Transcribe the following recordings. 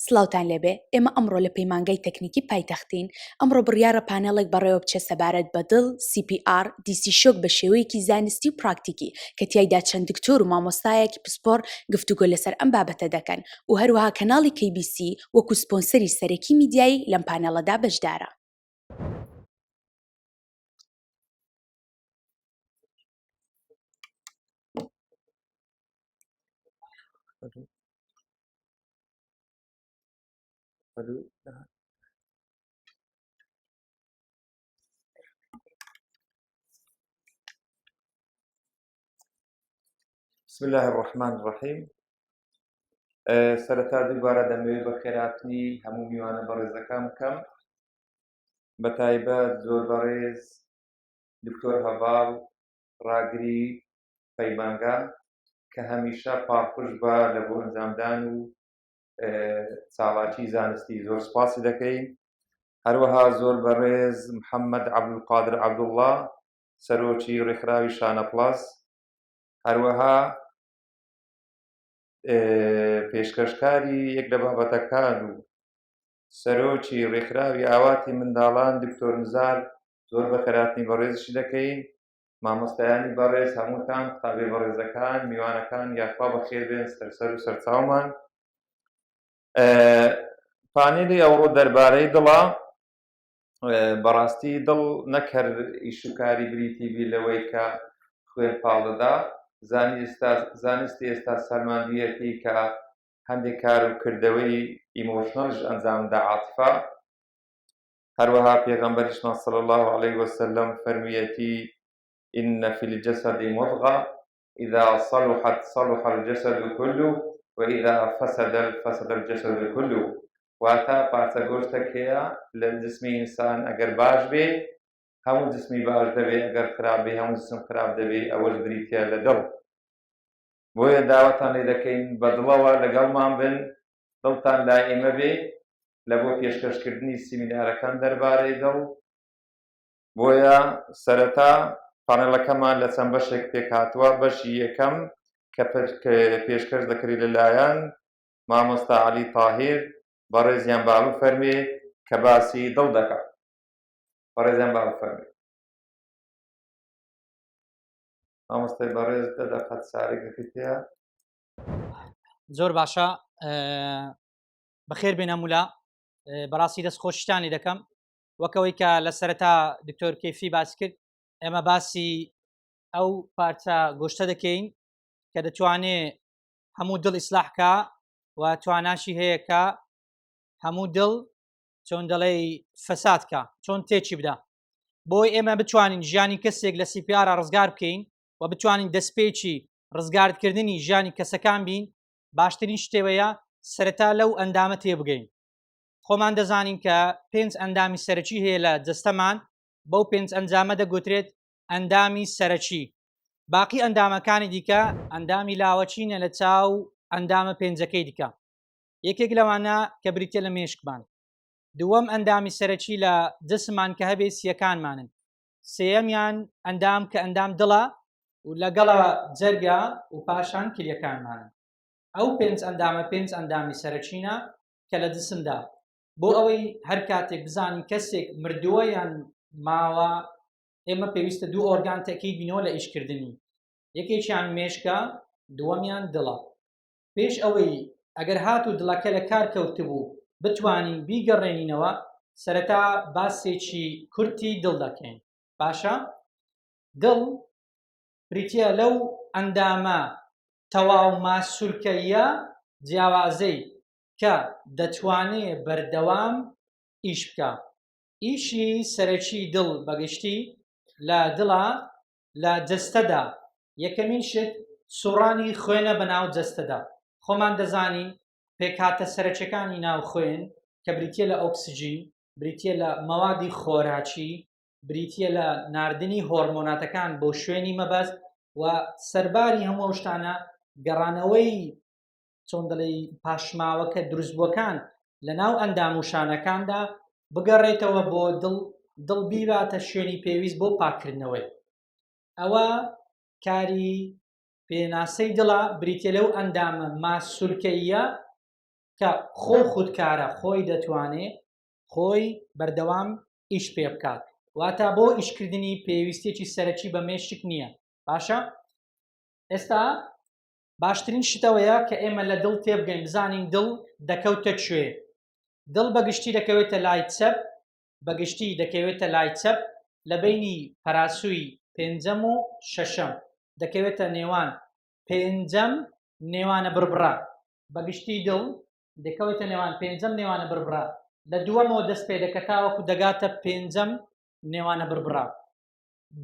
سڵاوتان لێبێ ئێمە ئەمڕۆ لە پەیمانگەی تەکنیکی پایتەختین. ئەمڕۆ بڕیارە پانێڵێک بەڕێوە بچێ سەبارەت بە دڵ، CPR، دیسی شۆک بە شێوەیەکی زانستی و پراکتیکی کە تیایدا چەند دکتۆر و مامۆستایەکی پسپۆر گفتوگۆ لەسەر ئەم بابەتە دەکەن و هەروەها کەناڵی KBC وەکو سپۆنسەری سەرەکی میدیایی لەم پانێڵەدا بەشدارە. بسم الله الرحمن الرحیم. سەرەتا دووبارە دەمەوێت بە خێراتنی هەموو میوانە بەڕێزەکان بکەم، بە تایبەت زۆر بەڕێز دکتۆر هەڤاڵ ڕاگری پەیمانگە کە هەمیشە پاڵخوش بە لە بۆ ئەنجامدان و چالاکی زانستی. زۆر سپاسی دەکەین. هەروەها زۆر بەڕێز محەممەد عەبدولقادر عەبدوڵڵا سەرۆکی ڕێکخراوی شانە پڵەس، هەروەها پێشکەشکاری یەک لە بابەتەکان و سەرۆکی ڕێکخراوی ئاواتی منداڵان دکتۆر نزار زۆر بە خێراتنی بەڕێزشی دەکەین. مامۆستایانی بەڕێز هەمووتان، قابێ بەڕێزەکان، میوانەکان یاخوا بەخێر بێن سەر و سەرچاومان. پانێلی ئەوڕۆ دەربارەی دڵە. بەڕاستی دڵ نەکەر ئیشوکاری بریتی بی لەوەی کە خوێن پاڵدەدا. زانستی ئێستا سەرماندوویەتی کە هەندێک کار و کردەوەی ئیمۆشنەلش ئەنجامدا، عاتفە. هەروەها پێغەمبەریشمان صلی الله عليه وسلم فەرموویەتی إن في الجسد مضغة إذا صلحت صلح الجسد كله وإذا فسد الجسد كله. واتە پارچە گۆشتێکەیە لە جسمی ئینسان ئەگەر باش بێ هەموو جسمی باش دەبێ، ئەگەر خراپ بێ هەموو جسم خراپ دەبێ. ئەوەش بریتە لە دڵ. بۆیە داوەتان لێ دەکەین بە دڵەوە لەگەڵمان بن، دڵتان لای ئێمە بێ لە بۆ پێشکەشکردنی سیمینارەکان دەربارەی دڵ. بۆیە سەرەتا پانێڵەکەمان لە چەند بەشێک پێک هاتووە. بەشی یەکەم کە پێشکەش دەکرێت لەلایەن مامۆستا عەلی تاهیر بەڕێزیان باڵو فەرمێ کە باسی دڵ دەکات. بەڕێزیان باڵو فەرمێ. مامۆستای بەڕێز دەدەقەت سارێک دەکەیتەیە. زۆر باشە، بەخێر بێنە مولا. بەڕاستی دەستخۆشیتانی دەکەم وەکەوەی کە لە سەرەتا دکتۆر کەیفی باسی کرد. ئێمە باسی ئەو پارچە گۆشتە دەکەین کە دەتوانێت هەموو دڵ ئیسلاحکە و تواناشی هەیە کە هەموو دڵ چۆن دەڵێ فەسادکە، چۆن تێکی بدە، بۆی ئێمە بتوانین ژیانی کەسێک لە CPR ڕزگار بکەین و بتوانین دەستپێکی ڕزگارکردنی ژیانی کەسەکان بین. باشترین شتێوەیە سەرەتا لەو ئەندامە تێبگەین. خۆمان دەزانین کە 5 ئەندامی سەرەکی هەیە لە جەستەمان. بەو 5 ئەنجامە دەگوترێت ئەندامی سەرەکی. باقی ئەندامەکانی دیکە ئەندامی لاوەچینە لە چاو ئەندامە پێنجەکەی دیکە. یەکێک لەوانە کە بریتە لە مێشکمان. دووەم ئەندامی سەرەکی لە جسممان کە هەبێ سیەکانمانن. سێەمیان ئەندام کە ئەندام دڵە و لەگەڵە جەرگە و پاشان کلیەکانمانن. ئەو 5 ئەندامە 5 ئەندامی سەرەکینە کە لە جسمدا. بۆ ئەوەی هەر کاتێک بزانین کەسێک مردووە یان ماوە، ئێمە پێویستە 2 ئۆرگان تەکید بینەوە لە ئیشکردنی. یەکێکیان مێشکە، دووەمیان دڵە. پێش ئەوەی ئەگەر هات و دڵەکە لە کار کەوتبوو بتوانین بیگەڕێنینەوە، سەرەتا باسێکی کورتی دڵ دەکەین. باشە؟ دڵ بریتە لەو ئەندامە تەواو ماسوولکەیە جیاوازەی کە دەتوانێت بەردەوام ئیش بکە. ئیشی سەرەکی دڵ بەگشتی لە دڵە لە جەستەدا. یەکەمین شت سوڕانی خوێنە بەناو جەستەدا. خۆمان دەزانین پێکهاتە سەرەکیەکانی ناو خوێن کە بریتە لە ئۆکسجین، بریتە لە مەوادی خۆراکی، بریتە لە ناردنی هۆرمۆناتەکان بۆ شوێنی مەبەست و سەرباری هەموو شتانە گەڕانەوەی چۆن دەڵێ پاشماوەکە دروستبووەکان لە ناو ئەندام و شانەکاندا بگەڕێتەوە بۆ دڵ بیباتە شوێنی پێویست بۆ پاکردنەوەی. ئەوە کاری پێناسەی دڵە بریتە لەو ئەندامە ماسوولکەیە کە خودکارە خۆی دەتوانێت خۆی بەردەوام ئیش پێ بکات واتە بۆ ئیشکردنی پێویستێکی سەرەکی بە مێشک نییە باشە ئێستا باشترین شتەوەیە کە ئێمە لە دڵ تێبگەین بزانین دڵ دەکەوتە کوێ دڵ بەگشتی دەکەوێتە لای چەپ بەگشتی دەکەوێتە لای چەپ لە بینی پەراسووی پێنجەم و شەشەم دەکەوێتە نێوان پێنجەم نێوانە بربڕا بەگشتی دڵ دەکەوێتە نێوان پێنجەم نێوانە بربڕا لە دووەمەوە دەست پێ دەکە تاوەکو دەگاتە پێنجەم نێوانە بربڕا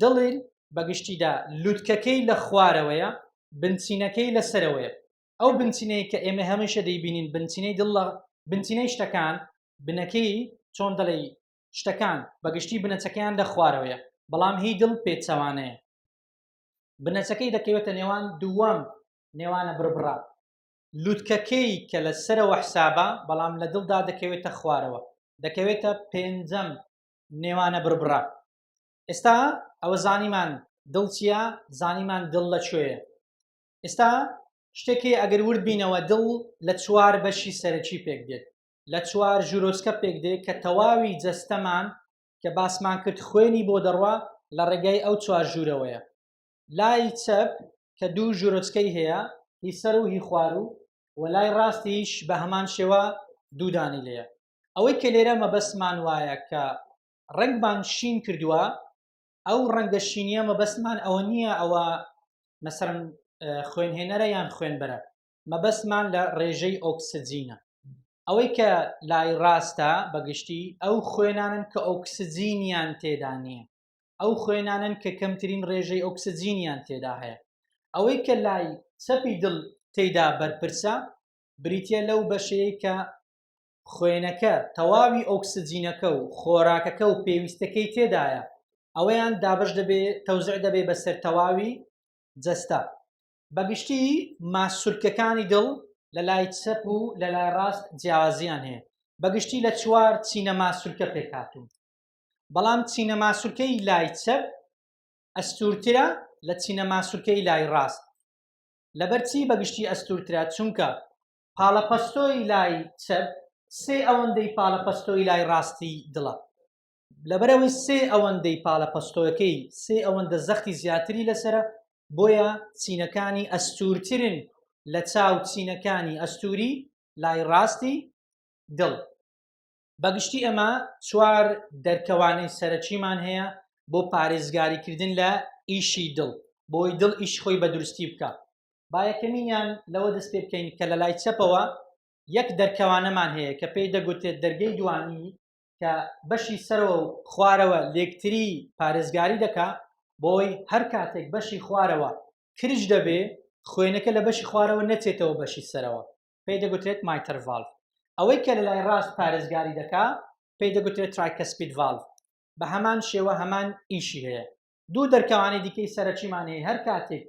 دڵی بەگشتیدا لووتکەکەی لە خوارەوەیە بنچینەکەی لەسەرەوەیە ئەو بنچینەی کە ئێمە هەمیشە دەیبینین بنچینەی دڵ بنچینەی شتەکان بنەکەی چۆن دەڵێ شتەکان بەگشتی بنەچەکەیان لە خوارەوەیە بەڵام هی دڵ پێچەوانەیە بنەچەکەی دەکەوێتە نێوان دووەم نێوانە بربڕا لووتکەکەی کە لە سەرەوە حسابە بەڵام لە دڵدا دەکەوێتە خوارەوە دەکەوێتە پێنجەم نێوانە بربڕا ئێستا ئەوە زانیمان دڵ چییە زانیمان دڵ لەکوێیە ئێستا شتێکی ئەگەر ورد بینەوە دڵ لە چوار بەشی سەرەکی پێک دێت لە چوار ژورۆچکە پێک دێت کە تەواوی جەستەمان کە باسمان کرد خوێنی بۆ دەڕوا لە ڕێگای ئەو چوار ژوورەوەیە لای چەپ کە دوو ژورۆچکەی هەیە هی سەر و هی خوار و لای ڕاستیش بە هەمان شێوە دوودانی لێیە ئەوەی کە لێرە مەبەستمان وایە کە ڕنگمان شین کردووە ئەو ڕەنگە شینیە مەبەستمان ئەوە نییە ئەوە مەسەرەن خوێنهێنەرە یان خوێنبەرە مەبەستمان لە ڕێژەی ئۆکسجینە ئەوەی کە لای ڕاستە بەگشتی ئەو خوێنانن کە ئۆکسجینیان تێدا نییە ئەو خوێنانن کە کەمترین ڕێژەی ئۆکسجینیان تێدا هەیە ئەوەی کە لای چەپی دڵ تێدا بەرپرسە بریتە لەو بەشەیە کە خوێنەکە تەواوی ئۆکسجینەکە و خۆراکەکە و پێویستەکەی تێدایە ئەوەیان دابش دەبێ تەوزیع دەبێ بەسەر تەواوی جەستە بەگشتی ماسوولکەکانی دڵ لە لای چەپ و لە لای ڕاست جیاوازیان هەیە بەگشتی لە چوار چینە ماسوولکە پێکهاتوون بەڵام چینە ماسوولکەی لای چەپ ئەستورترە لە چینە ماسوولکەی لای ڕاست لەبەرچی بەگشتی ئەستورترە چونکە پاڵەپەستۆی لای چەپ سێ ئەوەندەی پاڵەپەستۆی لای ڕاستی دڵە لەبەرەوەی سێ ئەوەندەی پاڵەپەستۆیەکەی سێ ئەوەندە زەختی زیاتری لەسرە بۆیە چینەکانی ئەستورترن لە چاو چینەکانی ئەستوری لای ڕاستی دڵ بەگشتی ئەمە چوار دەرکەوانەی سەرەکیمان هەیە بۆ پارێزگاریکردن لە ئیشی دڵ بۆی دڵ ئیش خۆی بە دروستی بکات با یەکەمینیان لەوە دەست پێ بکەین کە لە لای چەپەوە یەک دەرکەوانەمان هەیە کە پێی دەگوتێت دەرگەی دوانی کە بەشی سەرەوە و خوارەوە لێکتری پارێزگاری دەکا بۆی هەر کاتێک بەشی خوارەوە کرژ دەبێ خوێنەکە لە بەشی خوارەوە نەچێتەوە بەشی سەرەوە پێی دەگوترێت مایتەر ڤالڤ ئەوەی کە لە لای ڕاست پارێزگاری دەکا پێی دەگوترێت ترایکەسپید ڤالڤ بە هەمان شێوە هەمان ئیشی هەیە دوو دەرکەوانی دیکەی سەرەکیمان هەیە هەر کاتێک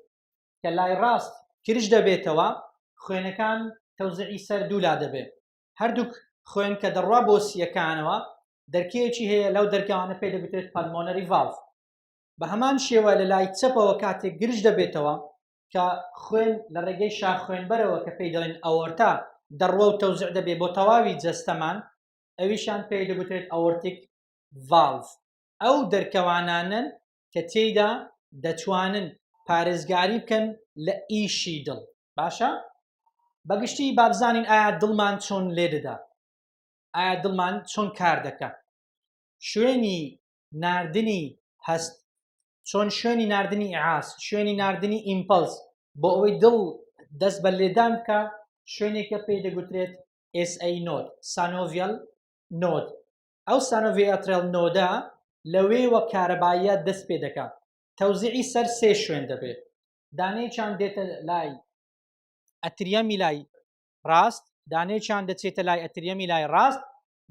کە لای ڕاست کرژ دەبێتەوە خوێنەکان تەوزیعی سەر دوولا دەبێت هەردووک خوێن کە دەڕوا بۆ سیەکانەوە دەرکەیەکی هەیە لەو دەرکەوانە پێی دەگوترێت پەلمۆنەری ڤالڤ بە هەمان شێوە لە لای چەپەوە کاتێک گرژ دەبێتەوە کە خوێن لە ڕێگەی شاخ خوێنبەرەوە کە پێی دەڵێن ئەوەرتا دەڕوە و تەوزیع دەبێت بۆ تەواوی جەستەمان ئەویشان پێی دەگوترێت ئەوەرتیک ڤالڤ ئەو دەرکەوانانن کە تێیدا دەتوانن پارێزگاری بکەن لە ئیشی دڵ باشە بەگشتی بابزانین ئایا دڵمان چۆن لێدەدا ئایا دڵمان چۆن کار دەکات شوێنی ناردنی هەست چۆن شوێنی ناردنی ئیعاس شوێنی ناردنی ئیمپەلس بۆ ئەوەی دڵ دەست بە لێدان بکە شوێنێکە پێی دەگوترێت SA نۆد سانۆڤیەل نۆد ئەو سانۆڤیاترێل نۆدا لەوێوە کارەباییە دەست پێ دەکات تەوزیعی سەر سێ شوێن دەبێت دانەیەکیان دێتە لای ئەتریەمی لای ڕاست دانەیەکیان دەچێتە لای ئەتریەمی لای ڕاست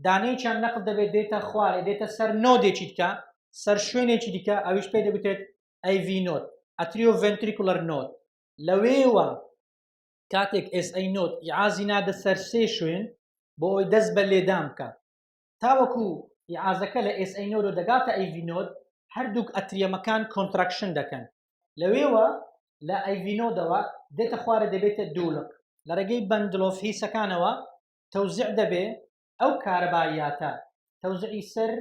دانەیەکیان نەقل دەبێت دێتە خوارێ دێتە سەر نۆدێکی دیکە سەر شوێنێکی دیکە ئەویش پێی دەگوترێت AV نۆد ئەتریۆ ڤێنتریکولەر نۆد لەوێوە کاتێک SA نۆد ئیعازی نادە سەر سێ شوێن بۆ ئەوی دەست بە لێدان بکات تاوەکو ئیعازەکە لە SA نۆد و دەگاتە AV نۆد هەردووک ئەتریەمەکان کۆنتراکشن دەکەن لەوێوە لە AV نۆدەوە دێتە خوارە دەبێتە دوولق لە ڕێگەی بەندلۆف هیسەکانەوە تەوزیع دەبێ ئەو کارەباییاتە تەوزیعی سەر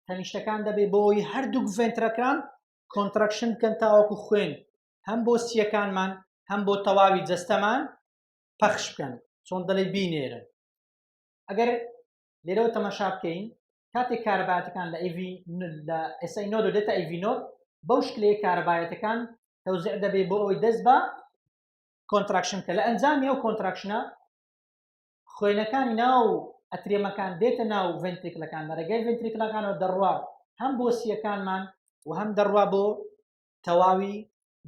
تەنیشتەکان دەبێ بۆی هەردوو ڤێنترەکان کۆنتراکشن بکەن تاوەکو خوێن هەم بۆ سیەکانمان هەم بۆ تەواوی جەستەمان پەخش بکەن چۆن دەڵێ بینێرن. ئەگەر لێرەوە تەماشا بکەین کاتێک کارەبایەتەکان لە SI نۆد و دێتە AV نۆد بەو شکلەیە کارەبایەتەکان تەوزیع دەبێ بۆ ئەوەی دەست بە کۆنتراکشن کە لە ئەنجامی ئەو کۆنتراکشنە خوێنەکانی ناو ئەترێمەکان دێتە ناو ڤێنتریکلەکان لە ڕێگەی ڤێنتریکلەکانەوە دەڕوا هەم بۆ سیەکانمان و هەم دەڕوا بۆ تەواوی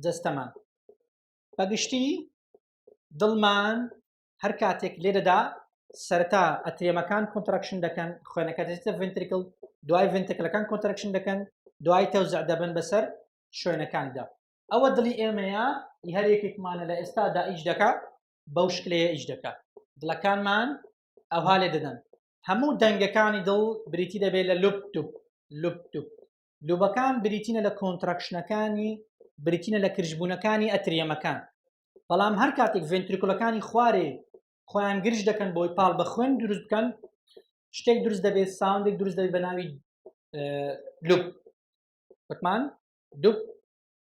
جەستەمان. بەگشتی دڵمان هەر کاتێک لێرەدا سەرەتا ئەترێمەکان کۆنتراکشن دەکەن خوێنەکە دێتە ڤێنتریکل دوای ڤێنتریکلەکان کۆنتراکشن دەکەن دوای تەوزیع دەبن بەسەر شوێنەکاندا. ئەوە دڵی ئێمەیە هەر یەکێکمانە لە ئێستادا ئیش دەکات بەو شکلەیە ئیش دەکات. دڵەکانمان ئەوها لێ دەدەن هەموو دەنگەکانی دڵ بریتی دەبێت لە لوبتوب لوبەکان بریتینە لە کۆنتراکشنەکانی بریتینە لە کرژبوونەکانی ئەترێمەکان بەڵام هەر کاتێک ڤێنتریکولەکانی خوارێ خۆیان گرژ دەکەن بۆی پاڵ بە خوێن دروست بکەن شتێک دروست دەبێت ساوندێک دروست دەبێت بە ناوی لوب وتمان دوب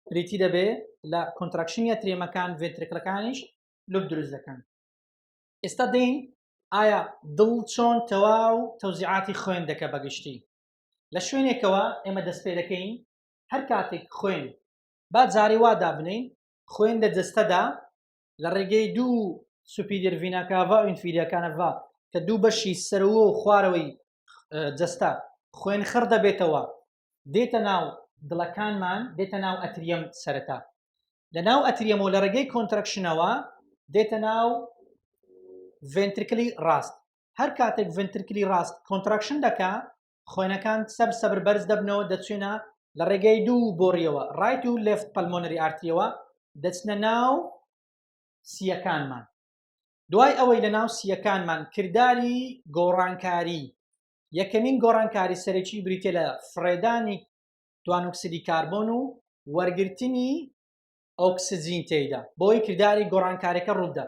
بریتی دەبێت لە کۆنتراکشنی ئەترێمەکان ڤێنتریکلەکانیش لوب دروست دەکەن. ئێستا دەین ئایا دڵ چۆن تەواو تەوزیعاتی خوێن دەکە بەگشتی لە شوێنێکەوە ئێمە دەست پێ دەکەین هەر کاتێک خوێن با جارێ وا دابنین خوێن لە جەستەدا لە ڕێگەی دوو سوپیدر ڤیناکاڤا و ئینفیریاکانەڤا کە دوو بەشی سەرەوە و خوارەوەی جەستە خوێن خڕ دەبێتەوە دێتە ناو دڵەکانمان دێتە ناو ئەتریەم سەرەتا لە ناو ئەتریەمەوە لە ڕێگەی کۆنتراکشنەوە دێتە ناو ڤێنتریکلی ڕاست. هەر کاتێک ڤێنتریکلی ڕاست کۆنتراکشن دەکا خوێنەکان سەبر بەرز دەبنەوە دەچێنە لە ڕێگەی دوو بۆڕیەوە ڕایت و لێفت پەلمۆنەری ئارتریەوە دەچنە ناو سیەکانمان. دوای ئەوەی لە ناو سیەکانمان کردداری گۆڕانکاری یەکەمین گۆڕانکاری سەرەکی بریتە لە فرێدانی توانوکسیدی کاربۆن و وەرگرتنی ئۆکسجین تێیدا بۆی کردداری گۆڕانکاریەکە ڕوودا.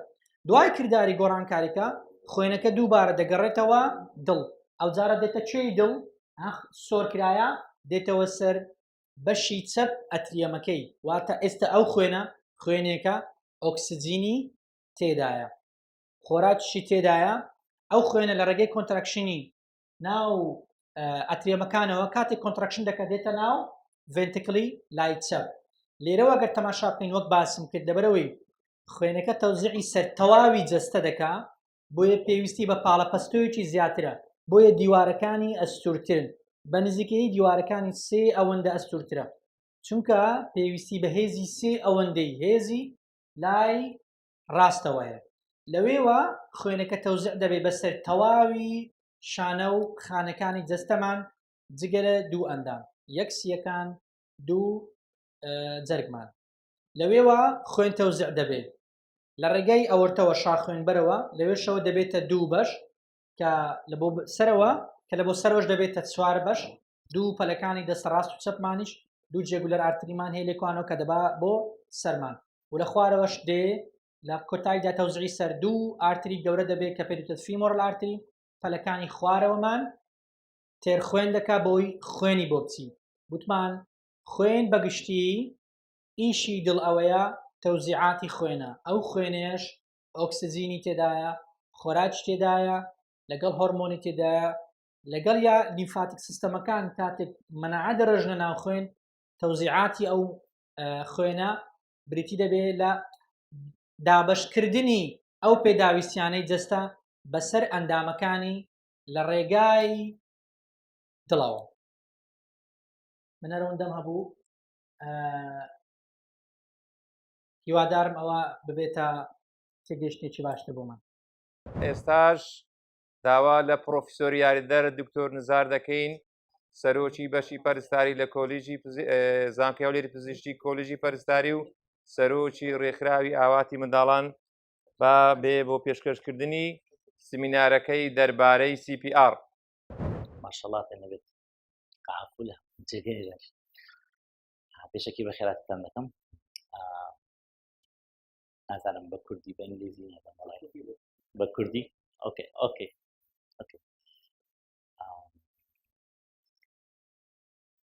دوای کردداری گۆڕانکاریەکە خوێنەکە دووبارە دەگەڕێتەوە دڵ ئەو جارە دێتە کوێی دڵ سۆرکرایە دێتەوە سەر بەشی چەپ ئەتریەمەکەی واتە ئێستا ئەو خوێنێکە ئۆکسجینی تێدایە خۆراکیشی تێدایە ئەو خوێنە لە ڕێگەی کۆنتراکشنی ناو ئەترێمەکانەوە کاتێک کۆنتراکشن دەکە دێتە ناو ڤێنتریکلی لای چەپ. لێرەوە گەر تەماشا بکەین وەک باسم کرد دەبەرەوەی خوێنەکە تەوزیعی سەر تەواوی جەستە دەکا بۆیە پێویستی بە پاڵەپەستۆیەکی زیاترە بۆیە دیوارەکانی ئەستورترن بە نزیکەی دیوارەکانی سێ ئەوەندە ئەستورترە چونکە پێویستی بە هێزی سێ ئەوەندەی هێزی لای ڕاستەوەیە. لەوێوە خوێنەکە تەوزیع دەبێت بەسەر تەواوی شانە و خانەکانی جەستەمان جگەرە دوو ئەندام یەک سیەکان دوو جەرگمان. لەوێوە خوێن تەوزیع دەبێت لە ڕێگەی ئەوەرتەوە شاخوێن بەرەوە لەوێشەوە دەبێتە دوو بەش کە لە بۆ سەرەوە کە لە بۆ سەرۆش دەبێتە چوار بەش دوو پەلەکانی دەسەڕاست و چەپمانیش دوو جێگولەر ئارتریمان هەیە لێکوانەوە کە دەبا بۆ سەرمان و لە خوارەوەش دێ لە کۆتاییدا تەوزیعی سەر دوو ئارتری گەورە دەبێت کە پێدوتە فیمۆرال ئارتری پەلەکانی خوارەوەمان تێرخوێن دەکا بۆی خوێنی بۆ بچین. گوتمان خوێن بەگشتی ئیشی دڵ ئەوەیە تەوزیعاتی خوێنە ئەو خوێنێش ئۆکسجینی تێدایە خۆراک تێدایە لەگەڵ هۆرمۆنی تێدایە لەگەڵ یا لیمفاتیک سیستەمەکان کاتێک مەناعە دەڕژنە ناو خوێن تەوزیعاتی ئەو خوێنە بریتی دەبێت لە دابەشکردنی ئەو پێداویستیانەی جەستە بەسەر ئەندامەکانی لە ڕێگای دڵەوە. منەرەوەندەم هەبوو هیوادارم ئەوە ببێتە تێگەشتێکی باشتر بۆمان. ئێستاش داوا لە پرۆفیسۆر یاریدەر دکتۆر نزار دەکەین سەرۆکی بەشی پەرستاری لە کۆلیژی زانکۆی هەولێری پزیشکی کۆلیژی پەرستاری و سەرۆکی ڕێکخراوی ئاواتی منداڵان با بێ بۆ پێشکەشکردنی سمینارەکەی دەربارەی CPR. ماشەڵڵا نەبێت قافولە جێگەیش پێشەکی بە خێراتتان دەکەم نازانم بە کوردی بە ئینگلیزی بە کوردی ئۆکێ اوكي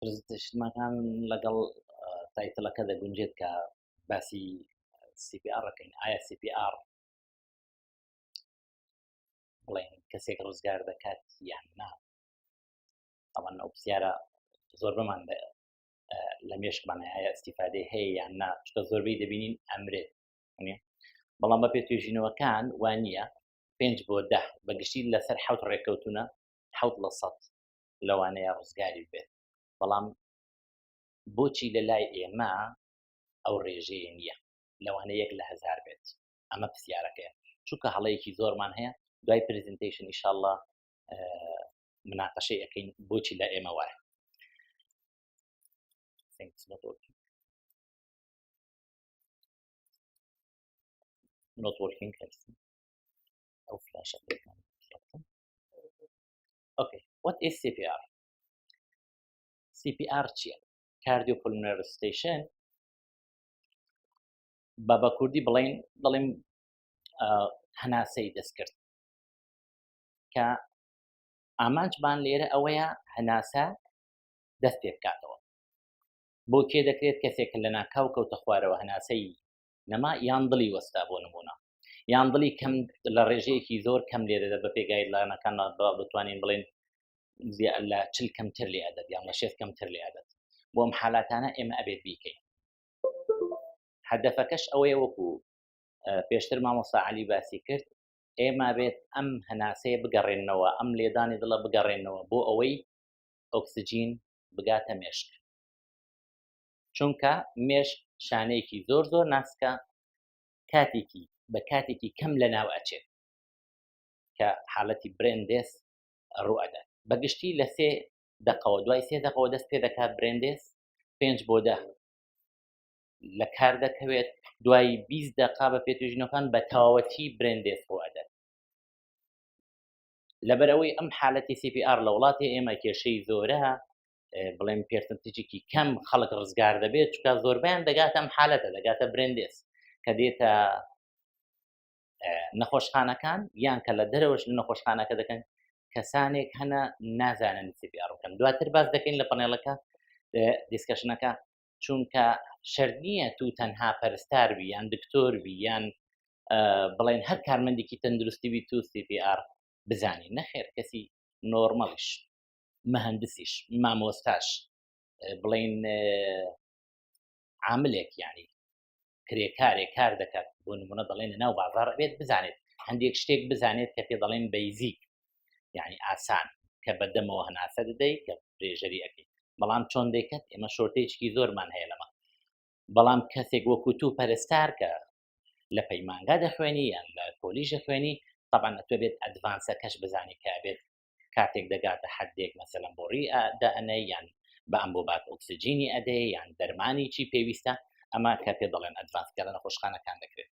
پرزنتیشنەکان لەگەڵ تایتڵەکە دەگونجێت کە باسی CPR ەکەین ئایا CPR بڵێن کەسێک ڕزگار دەکات یان نا. طبعا ئەو پرسیارە زۆر بەمان لە مێشکمان ئایا ئیستیفادەی هەیە یان نا، چکە زۆربەی دەبینین ئەمرێت، بەڵام بە پێتوێژینەوەکان وان نییە 5 بۆ 10 بەگشتی لەسەر 7 ڕێکەوتونە 7% لەوانەیە ڕزگاری بێت. بەڵام بۆچی لە لای ئێمە ئەو ڕێژەیە نییە، لەوانە 1 لە 1000 بێت. ئەمە پرسیارەکەیە، چونکە هەڵەیەکی زۆرمان هەیە. دوای پرزنتیشن ئینشاءالله مناقەشەی ئەەکەین بۆچی لە ئێمە وایە. not working أو فلاشة. Okay, what is CPR? CPR چییە؟ Cardiopulmonary Resuscitation. بە کوردی بڵێن هەناسەی دەستکرد، کە ئامانجمان لێرە ئەوەیە هەناسە دەست پێ بکاتەوە. بۆ کێ دەکرێت؟ کەسێک لە ناکاو کەوتە خوارەوە هەناسەی نەما یان دڵی وەستا بۆ نمونە، یان دڵی کەم لە ڕێژەیەکی زۆر کەم لێرەدە بە پێگای لایەنەکان بتوانین بڵێن لە 40 کەمتر لێ ئەدەت یان لە 6 کەمتر لێ ئەدەت. بۆ ئەم حالاتانە ئێمە ئەبێت بیکەین. هەدەفەکەش ئەوەیە وەکو پێشتر مامۆستا عەلی باسی کرد، ئێمە بێت ئەم هەناسەیە بگەڕێنەوە، ئەم لێدانی دڵە بگەڕێنەوە بۆ ئەوەی ئۆکسجین بگاتە مێشک، چونکە مێشک شانەیەکی زۆر ناسکە کاتێکی بە کاتێکی کەم لە ناو ئەچێت کە حاڵەتی برێندێس ڕوئەدات. بەگشتی لە 3 دقەوە دوای 3 دقەوە دەست پێ دەکات برێندێس 5 بۆ 10 لە کار دەکەوێت، دوای 20 دقا بە پێتوێژینەکان بە تەواوەتی برێندێس ڕوئەدات. لەبەرەوەی ئەم حالەتی CPR لە وڵاتی ئێمە کێشەی زۆرە، بڵێن پێرسنتیجێکی کەم خەڵک ڕزگار دەبێت، چکە زۆربیان دەگاتە ئەم حالەتە، دەگاتە برێندێس کە دێتە نەخۆشخانەکان یان کە لە دەرەوەش نەخۆشخانەکە دەکەن کەسانێک هەنە نازانن CPR بکەن. دواتر باز دەکەین لە پەنێڵەکە دیسکەشنەکە، چونکە شەرت نییە تو تەنها پەرستار بی یان دکتۆر بی یان بڵێن هەر کارمەندێکی تەندروستی بی تو CPR بزانین. نەخێر، کەسی نۆرمەڵیش، مەهەندسیش، مامۆستاش، بڵێن عاملێک یعنی کرێکارێک کار دەکات، بۆ نمونە دەڵێن ناو بازاڕ بێت بزانێت هەندێک شتێک بزانێت کە پێ دەڵێن بەیزیک یعنی ئاسان، کە بەدەمەوە هەناسە دەدەیت کە پرێژەری ئەەکەیت. بەڵام چۆن دەیکەت؟ ئێمە شۆرتێجکی زۆرمان هەیە لەمە. بەڵام کەسێک وەکو تو پەرستار کە لە پەیمانگا دەخوێنی یان لە کۆلیژە خوێنی، طبعا ئەتوێ بێت ئەدڤانسەکەش بزانی کە بێت کاتێک دەگاتە حدێک مەسەلەن بۆ ڕی دائەنەی یان بە ئەمبۆبات ئۆکسجینی ئەدەی یان دەرمانی چی پێویستە، ئەمە کە پێ دەڵێن ئەدڤانسکە لە نەخۆشخانەکان دەکرێت.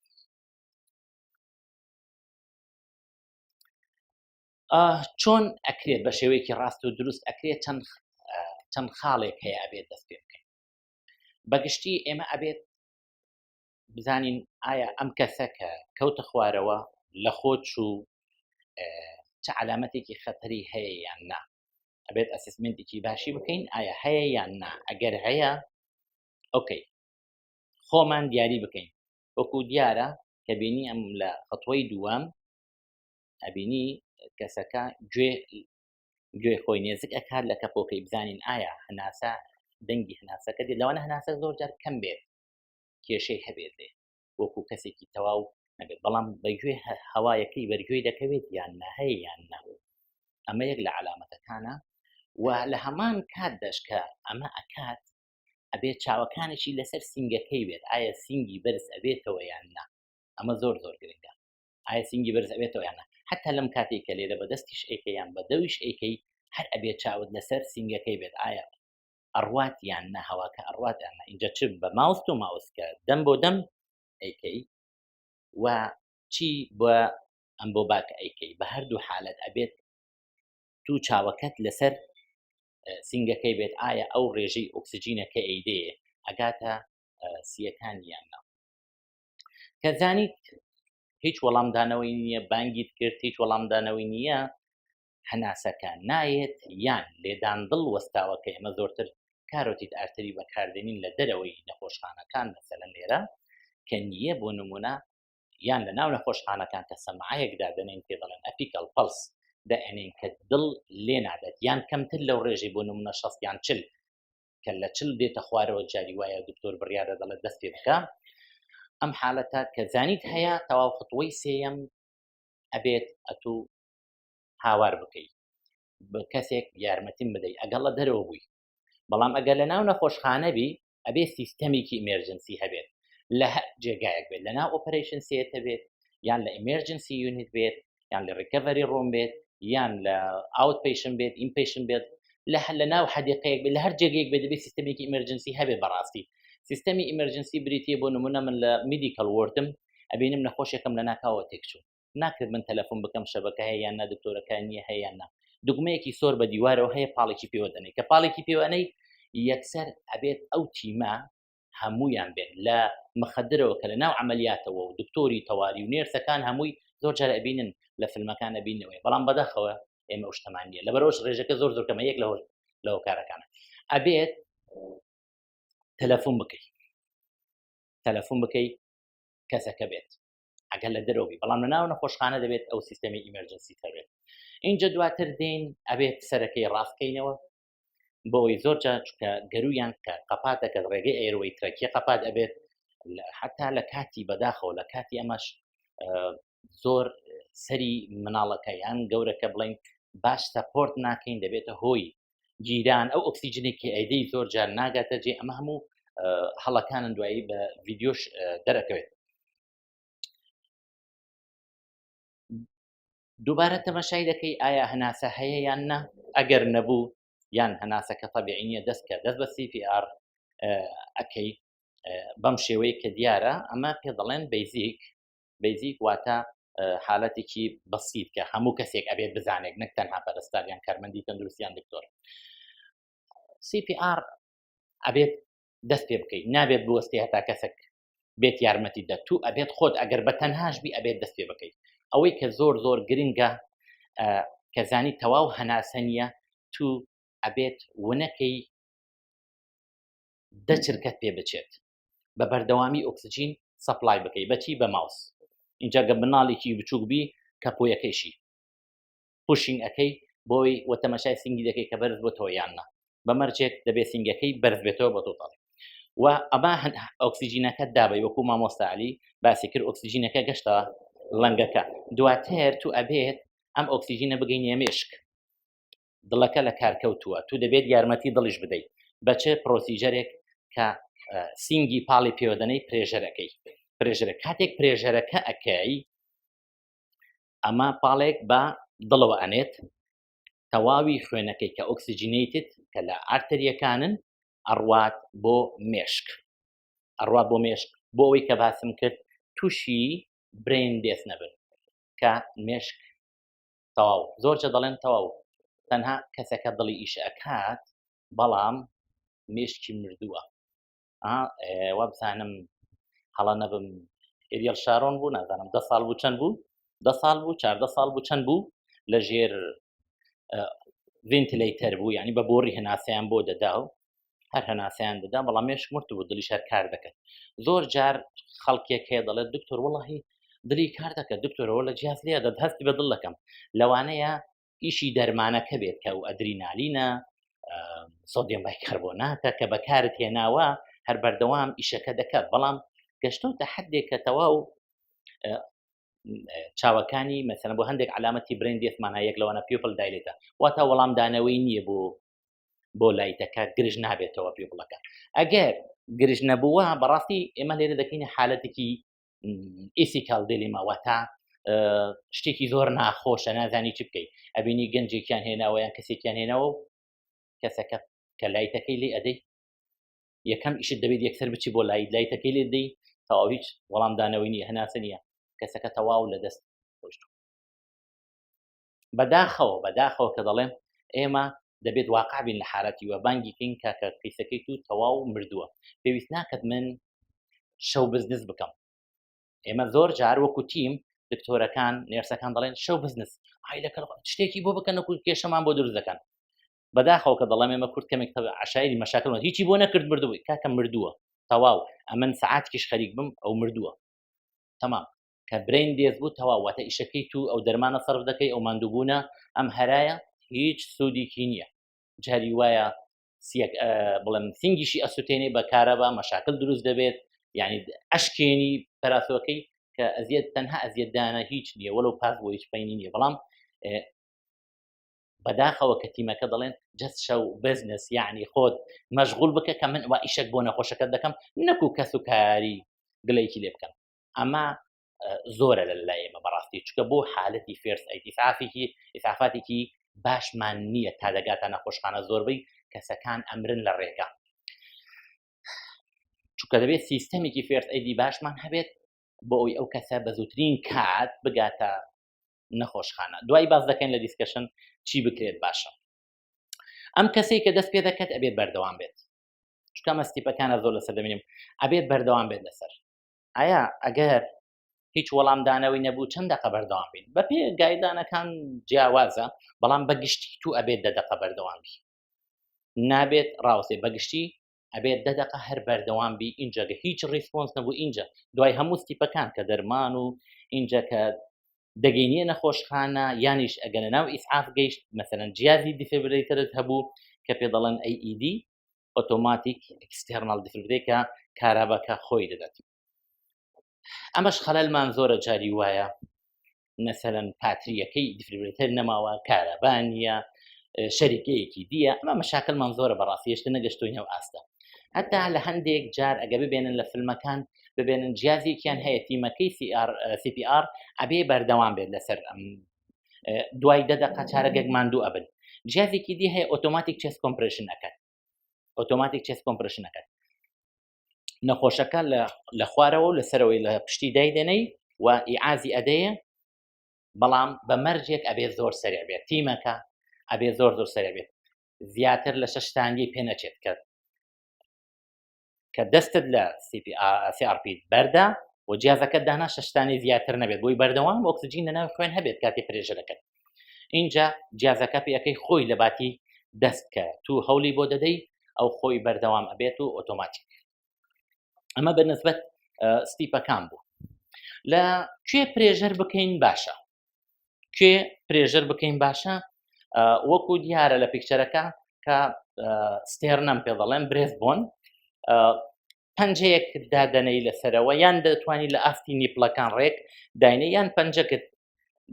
چۆن ئەکرێت؟ بە شێوەیەکی ڕاست و دروست ئەکرێت. چەند خاڵێک هەیە ئەبێت دەست پێ بکەین. بەگشتی ئێمە ئەبێت بزانین ئایا ئەم کەسە کە کەوتە خوارەوە لە خۆچ و چه علامەتێکی خەتەری هەیە یان نا. ئەبێت ئەسسمنتێکی باشی بکەین ئایا هەیە یان نا. ئەگەر هەیە ئۆکەی، خۆمان دیاری بکەین. وەکو دیارە کە بینی ئەم لە خەتوەی دووەم ئەبینی کەسەکە گوێ خۆی نێزک ئەکات لە کەپۆکەی، بزانین ئایا هەناسە دەنگی هەناسەکە دێت. لەوانە هەناسە زۆر جار کەم بێت، کێشەی هەبێت لێ وەکو کەسێکی تەواو نەبێت، بەڵام بەگوێ هەوایەکەی بەرگوێی دەکەوێت یان نەهەیە یان نا. ئەمە یەک لە علامەتەکانە. و لە هەمان کاتداش کە ئەمە ئەکات ئەبێت چاوەکانێکی لەسەر سینگەکەی بێت، ئایا سینگی بەرز ئەبێتەوە یان نا. ئەمە زۆر گرنگە، ئایا سینگی بەرز ئەبێتەوە یان نا. حتا لەم کاتێک کە لێرە بەدەستیش ئەیکەی یان بە دەویش ئەیکەی، هەر ئەبێت چاوت لەسەر سینگەکەی بێت، ئایا ئەڕوات یان نا، هەواکە ئەڕوات یان نا. اینجا چ بە ماوس و ماوسکە دەم بۆ دەم ئەیکەی و چی بە ئەمبۆباکە ئەیکەی. بە هەردوو حالەت ئەبێت تو چاوەکەت لەسەر سینگەکەی بێت، ئایا ئەو ڕێژەی ئۆکسجینەکە ئەیدەیە ئەگاتە سیەکان یان نا. کە زانیت هیچ وەڵامدانەوەی نییە، بانگیت کرد هیچ وەڵامدانەوەی نییە، هەناسەکە نایێت یان لێدان دڵ وەستاوەکە ئێمە زۆرتر کارۆتیت ئارتری بەکاردێنین لە دەرەوەی نەخۆشخانەکان مەسەلەن لێرە کە نییە بۆ نمونە یان لە ناو نەخۆشخانەکان کە سەماعەیەکدا دەنێن پێ دەڵێن ئەپیکەل پەلس دەئێنین کە دڵ لێ نادێت یان کەمتر لەو ڕێژەی بۆ نمونە 60 یان 40 کە لە 40 دێتە خوارەوە جاری وایە دکتۆر بڕیارە دەڵێت دەست پێ بکە ئەم حالەتە کە زانیت هەیە تەواو خطوەی سێیەم ئەبێت ئەتوو هاوار بکەیت بە کەسێک یارمەتیم بدەیت ئەگەڵ لە دەرەوە بووی بەڵام ئەگەر لە ناو نەخۆشخانە بی ئەبێ سیستەمێکی ئیمێرجنسی هەبێت لە هەر جێگایەک بێت لە ناو ئۆپەرێشن سێتە بێت یان لە ئیمێرجنسی یونیت بێت یان لە ڕیکەڤەری ڕۆم بێت یان لە ئاوت پیشن بێت ئینپیشن بێت لە ناو حەدیقەیەک بێت لە هەر جێگەیەک بێت دەبێت سیستەمێکی ئیمێرجنسی هەبێت بەڕاستی سیستەمی ئیمێرجنسی بریتیە بۆ نمونە من لە میدیکەل وۆردم ئەبینم نەخۆشێکم لە ناکاوە تێکچوو ناکرد من تەلەفۆن بکەم شەبەکە هەیە یان نا دکتۆرەکە نییە هەیە یان نا دوگمەیەکی سۆر بە دیوارەوە هەیە پاڵێکی پێوە دەنێ کە پاڵێکی پێوانەی یەکسەر ئەبێت ئەو تیمە هەمویان بێن لە مخدرەوە کە لە ناو عملیاتەوە و دکتۆری تەواری و نێرسەکان هەمووی زۆر جار ئەبینن لە فیلمەکان ئەبینەوەی بەڵام بەداخەوە ئێمە شتەمان نیە لەبەرەوەش ڕێژەکە زۆر کەمە یەک لەو کارەکانە ئەبێت تەلەفۆن بکەی کەسەکە بێت ئەگەر لە دەرەوەی بەڵام لە ناو نەخۆشخانە دەبێت ئەو سیستەمی ئیمەرجنسی هەبێت اینجا دواتر دێن ئەبێت سەرەکەی ڕاستکەینەوە بۆەوەی زۆر جار کە گەرویان کە قەپاتە کە ڕێگەی ئێروەی ترەکی قەپات ئەبێت حتا لە کاتی بەداخەوە لە کاتی ئەمەش زۆر سەری مناڵەکەیان گەورەکە بڵین باش سەپۆرت ناکەین دەبێتە هۆی گیران ئەو ئۆکسیجنێکی ئەیدەی زۆر جار ناگاتە جێ ئەمە هەموو هەڵەکانن دوایی بە ڤیدیۆش دەرەکەوێت دووبارە تەماشای دەکەی ئایا هەناسە هەیە یان نا ئەگەر نەبوو یان هەناسەکە تەبیعی نیە دەست بە CPR ئەکەی بەم شێوەیە کە دیارە ئەمە پێ دەڵێن بیزیک واتە حالەتێکی بەسیط کە هەموو کەسێک ئەبێت بزانێک نەک تەنها پەرستاریان کارمەندی تەندروستیان دکتۆر CPR ئەبێت دەست پێ بکەیت نابێت بوەستی هەتا کەسێک بێت یارمەتی دەتوو ئەبێت خۆت ئەگەر بە تەنهاش بی ئەبێت دەست پێ بکەیت ئەوەی کە زۆر گرنگە کە زانی تەواو هەناسە نیە تو ئەبێت ونەکەی دەچرکەت پێ بچێت بە بەردەوامی ئۆکسجین سەپلای بکەی بەچی بە ماوس اینجا گە بناڵێکی بچووک بی کە پۆیەکەیشی پوشینگ ئەەکەی بۆی وەتەمەشای سنگی دەکەی کە بەرز بۆ تۆ یاننا بەمەرجێک دەبێت سنگەکەی بەرز بێتەوە بە تۆتاڵی و ئەمە ئۆکسیجینەکە دابی وەکو مامۆستا عەلی باسی کرد ئۆکسیجینەکە گەشتە لەنگەکە دواتر تو ئەبێت ئەم ئۆکسیجینە بگەینە مێشک دڵەکە لە کارکەوتووە تو دەبێت یارمەتی دڵیش بدەیت بەچێ پرۆسیجەرێک کە سینگی پاڵی پێوەدەنەی پرێژەرە کاتێک پرێژەرەکە ئەکەی ئەمە پاڵێک بە دڵەوە ئەنێت تەواوی خوێنەکەی کە ئۆکسیجینیتت کە لە ئارتەریەکانن ئەڕوات بۆ مێشک بۆ ئەوەی کە باسم کرد تووشی برین دێس نەبن کە مێشک تەواو زۆرجە دەڵێن تەواو تەنها کەسەکە دڵی ئیش ئەکات بەڵام مێشکی مردووە وا بزانم هەڵە نەبم ئێریەل شارۆن بوو نازانم 10 ساڵ بوو چەند بوو 10 ساڵ بوو 14 ساڵ بوو چەند بوو لە ژێر ڤینتیلەیتەر بوو یعنی بە بۆڕی هەناسەیان بۆ دەدا و هەر هەناسەیان دەدا بەڵام مێشک مرد بوو دڵیش هەر کار دەکرد زۆر جار خەڵکێک هەیە دەڵێت دکتۆر وەڵاهی دڵی کار دەکەت دکتۆرەوە لە جیاز لێ دەت هەستی بە دڵ دەکەم لەوانەیە ئیشی دەرمانەکە بێت کە و ئەدرینالینە سۆدیۆم بایکاربۆناتە کە بەکارت هێناوە هەر بەردەوام ئیشەکە دەکات بەڵام گەشتۆتە حدێک کە تەواو چاوەکانی مەسەلەن بۆ هەندێک علامەتی برین دێسمانە یەک لەوانە پیوپل دایلێتە واتە وەڵام دانەوەی نییە بۆ لایتەکە گرژ نابێتەوە پیوپڵەکە ئەگەر گرژ نەبووە بەڕاستی ئێمە لێرە دەکەینە حالەتێکی ئیسیکال دێلیما واتە شتێکی زۆر ناخۆشە نازانی چ بکەیت ئەبینی گەنجێکیان هێناوە یان کەسێکیان هێناوە و کەسەکە کە لایتەکەی لێ ئەدەی یەکەم ئیشت دەبێت یەکسەر بچی بۆ لایتەکەی لێ دەی تەواو هیچ وەڵام دانەوەی نییە هەناسە نییە کەسەکە تەواو لە دەست خۆشتوە بەداخەوە کە دەڵێم ئێمە دەبێت واقع بین لە حالەتی وە بانگی کەین کاکە قیسەکەی تو تەواو مردووە پێویست ناکەت من شەو بزنس بکەم ئێمە زۆر جار وەکو تیم دکتۆرەکان نێرسەکان دەڵێن شەو بزنس ئایلەکە شتێکی بۆ بکەن نەکو کێشەمان بۆ دروست دەکەن بەداخەوە کە دەڵێم ئێمە کورد کەمێک عشایری مەشاکڵ هیچی بۆ نەکرد مردووی کاکە مردووە تەواو ئەمن سەعاتێکیش خەریک بم ئەو مردووە تەمام کە برین دێز بوو تەواو واتە ئیشەکەی تو ئەو دەرمانە سەرف دەکەی ئەو ماندووبوونە ئەم هەرایە هیچ سوودێکی نییە جاری وایە بڵێم سنگیشی ئەسوتێنێ بە کارەبا مەشاکل دروست دەبێت یعنی ئەشکێنی پەراسۆکەی کە ئەزیەت تەنها ئەزیەتدانە هیچ نییە وەلو پاس بۆ هیچ پەینی نییە بەڵام بەداخەوە کە تیمەکە دەڵێن جەست شەو بزنس یعنی خۆت مەشغول بکە کە من وا ئیشێک بۆ نەخۆشەکەت دەکەم نەکو کەس و کاری گلەیکی لێ بکەم ئەمە زۆرە لە لای ئێمە بەڕاستی چکە بۆ حالەتی فێرس ئیسعافاتێکی باشمان نییە تا دەگاتە نەخۆشخانە زۆربەی کەسەکان ئەمرن لە ڕێگە چونکە دەبێت سیستەمێکی فێرس ئەیدی باشمان هەبێت بۆ ئەوی ئەو کەسە بە زووترین کات بگاتە نەخۆشخانە دوای باز دەکەین لە دیسکشن چی بکرێت باشە ئەم کەسەی کە دەست پێ دەکەت ئەبێت بەردەوام بێت چونکە مەستیپەکانە زۆر لەسەر دەبینیم ئەبێت بەردەوام بێت لەسەر ئایا ئەگەر هیچ وەڵامدانەوەی نەبوو چەند دقە بەردەوام بین بە پێ گایدانەکان جیاوازە بەڵام بەگشتی تو ئەبێت 10 دقە بەردەوام بی نابێت ڕاوسێ بەگشتی ئەبێت 10 دقە هەر بەردەوام بی اینجاگە هیچ ڕیسپۆنس نەبوو اینجا دوای هەموو ستیپەکان کە دەرمان و اینجا کە دەگەینیە نەخۆشخانە یانیش ئەگەنە ناو ئیسعاف گەیشت مەسەلەن جیازی دیفیبریترت هەبوو کە پێ دەڵێن AED ئۆتۆماتیک ئەکستێرنال دیفیبریتە کارابەکە خۆی دەدات ئەمەش خەلەلمان زۆرە جاری وایە مەسەلەن پاتریەکەی دیفیبریتر نەماوە کارەبانیە شەریکەیەکی دیە ئەمە مەشاکلمان زۆرە بەڕاستی هێشتا نەگەشتوینەوە ئاستا هەتا لە هەندێک جار ئەگە ببێنن لە فیلمەکان ببێنن جیازێکیان هەیە تیمەکەی CPR ئەبێ بەردەوام بێت لەسەر دوای 10 دقە چارەگەک ماندوو ئەبن جیازێکی دی هەیە ئۆتۆماتیک چێست کۆمپرشن ئەکات ئۆتۆماتیک چێست کۆمپرشن ئەکات نەخۆشەکە لە خوارەوە و لەسەرەوەی لە پشتی دایدێنەی و ئیعازی ئەدەیە بەڵام بە مەرجێک ئەبێ زۆر سەریع بێت تیمەکە ئەبێ زۆر سەریع بێت زیاتر لە 6 ثانیە پێ نەچێت کە دەستت لە CRP بەردا و جیازەکەت دانا 6 ثانیە زیاتر نەبێت بۆی بەردەوام ئۆکسجین لەناو خوێن هەبێت کاتی پرێژەکەت اینجا جیازەکە پێەکەی خۆی لە باتی دەست کە تو هەولی بۆ دەدەی ئەو خۆی بەردەوام ئەبێت و ئۆتۆماتیک ئەمە بەنسبەت ستیپەکان بوو لە کوێ پرێژەر بکەین باشە کوێ پرێژەر بکەین باشە وەکو دیارە لە پیکچەرەکە کە ستێرنەم پێ دەڵێن برێز بۆن پەنجەیەک دادەنەی لەسەرەوە یان دەتوانی لە ئاستی نیپڵەکان ڕێک داینە یان پەنجەکەت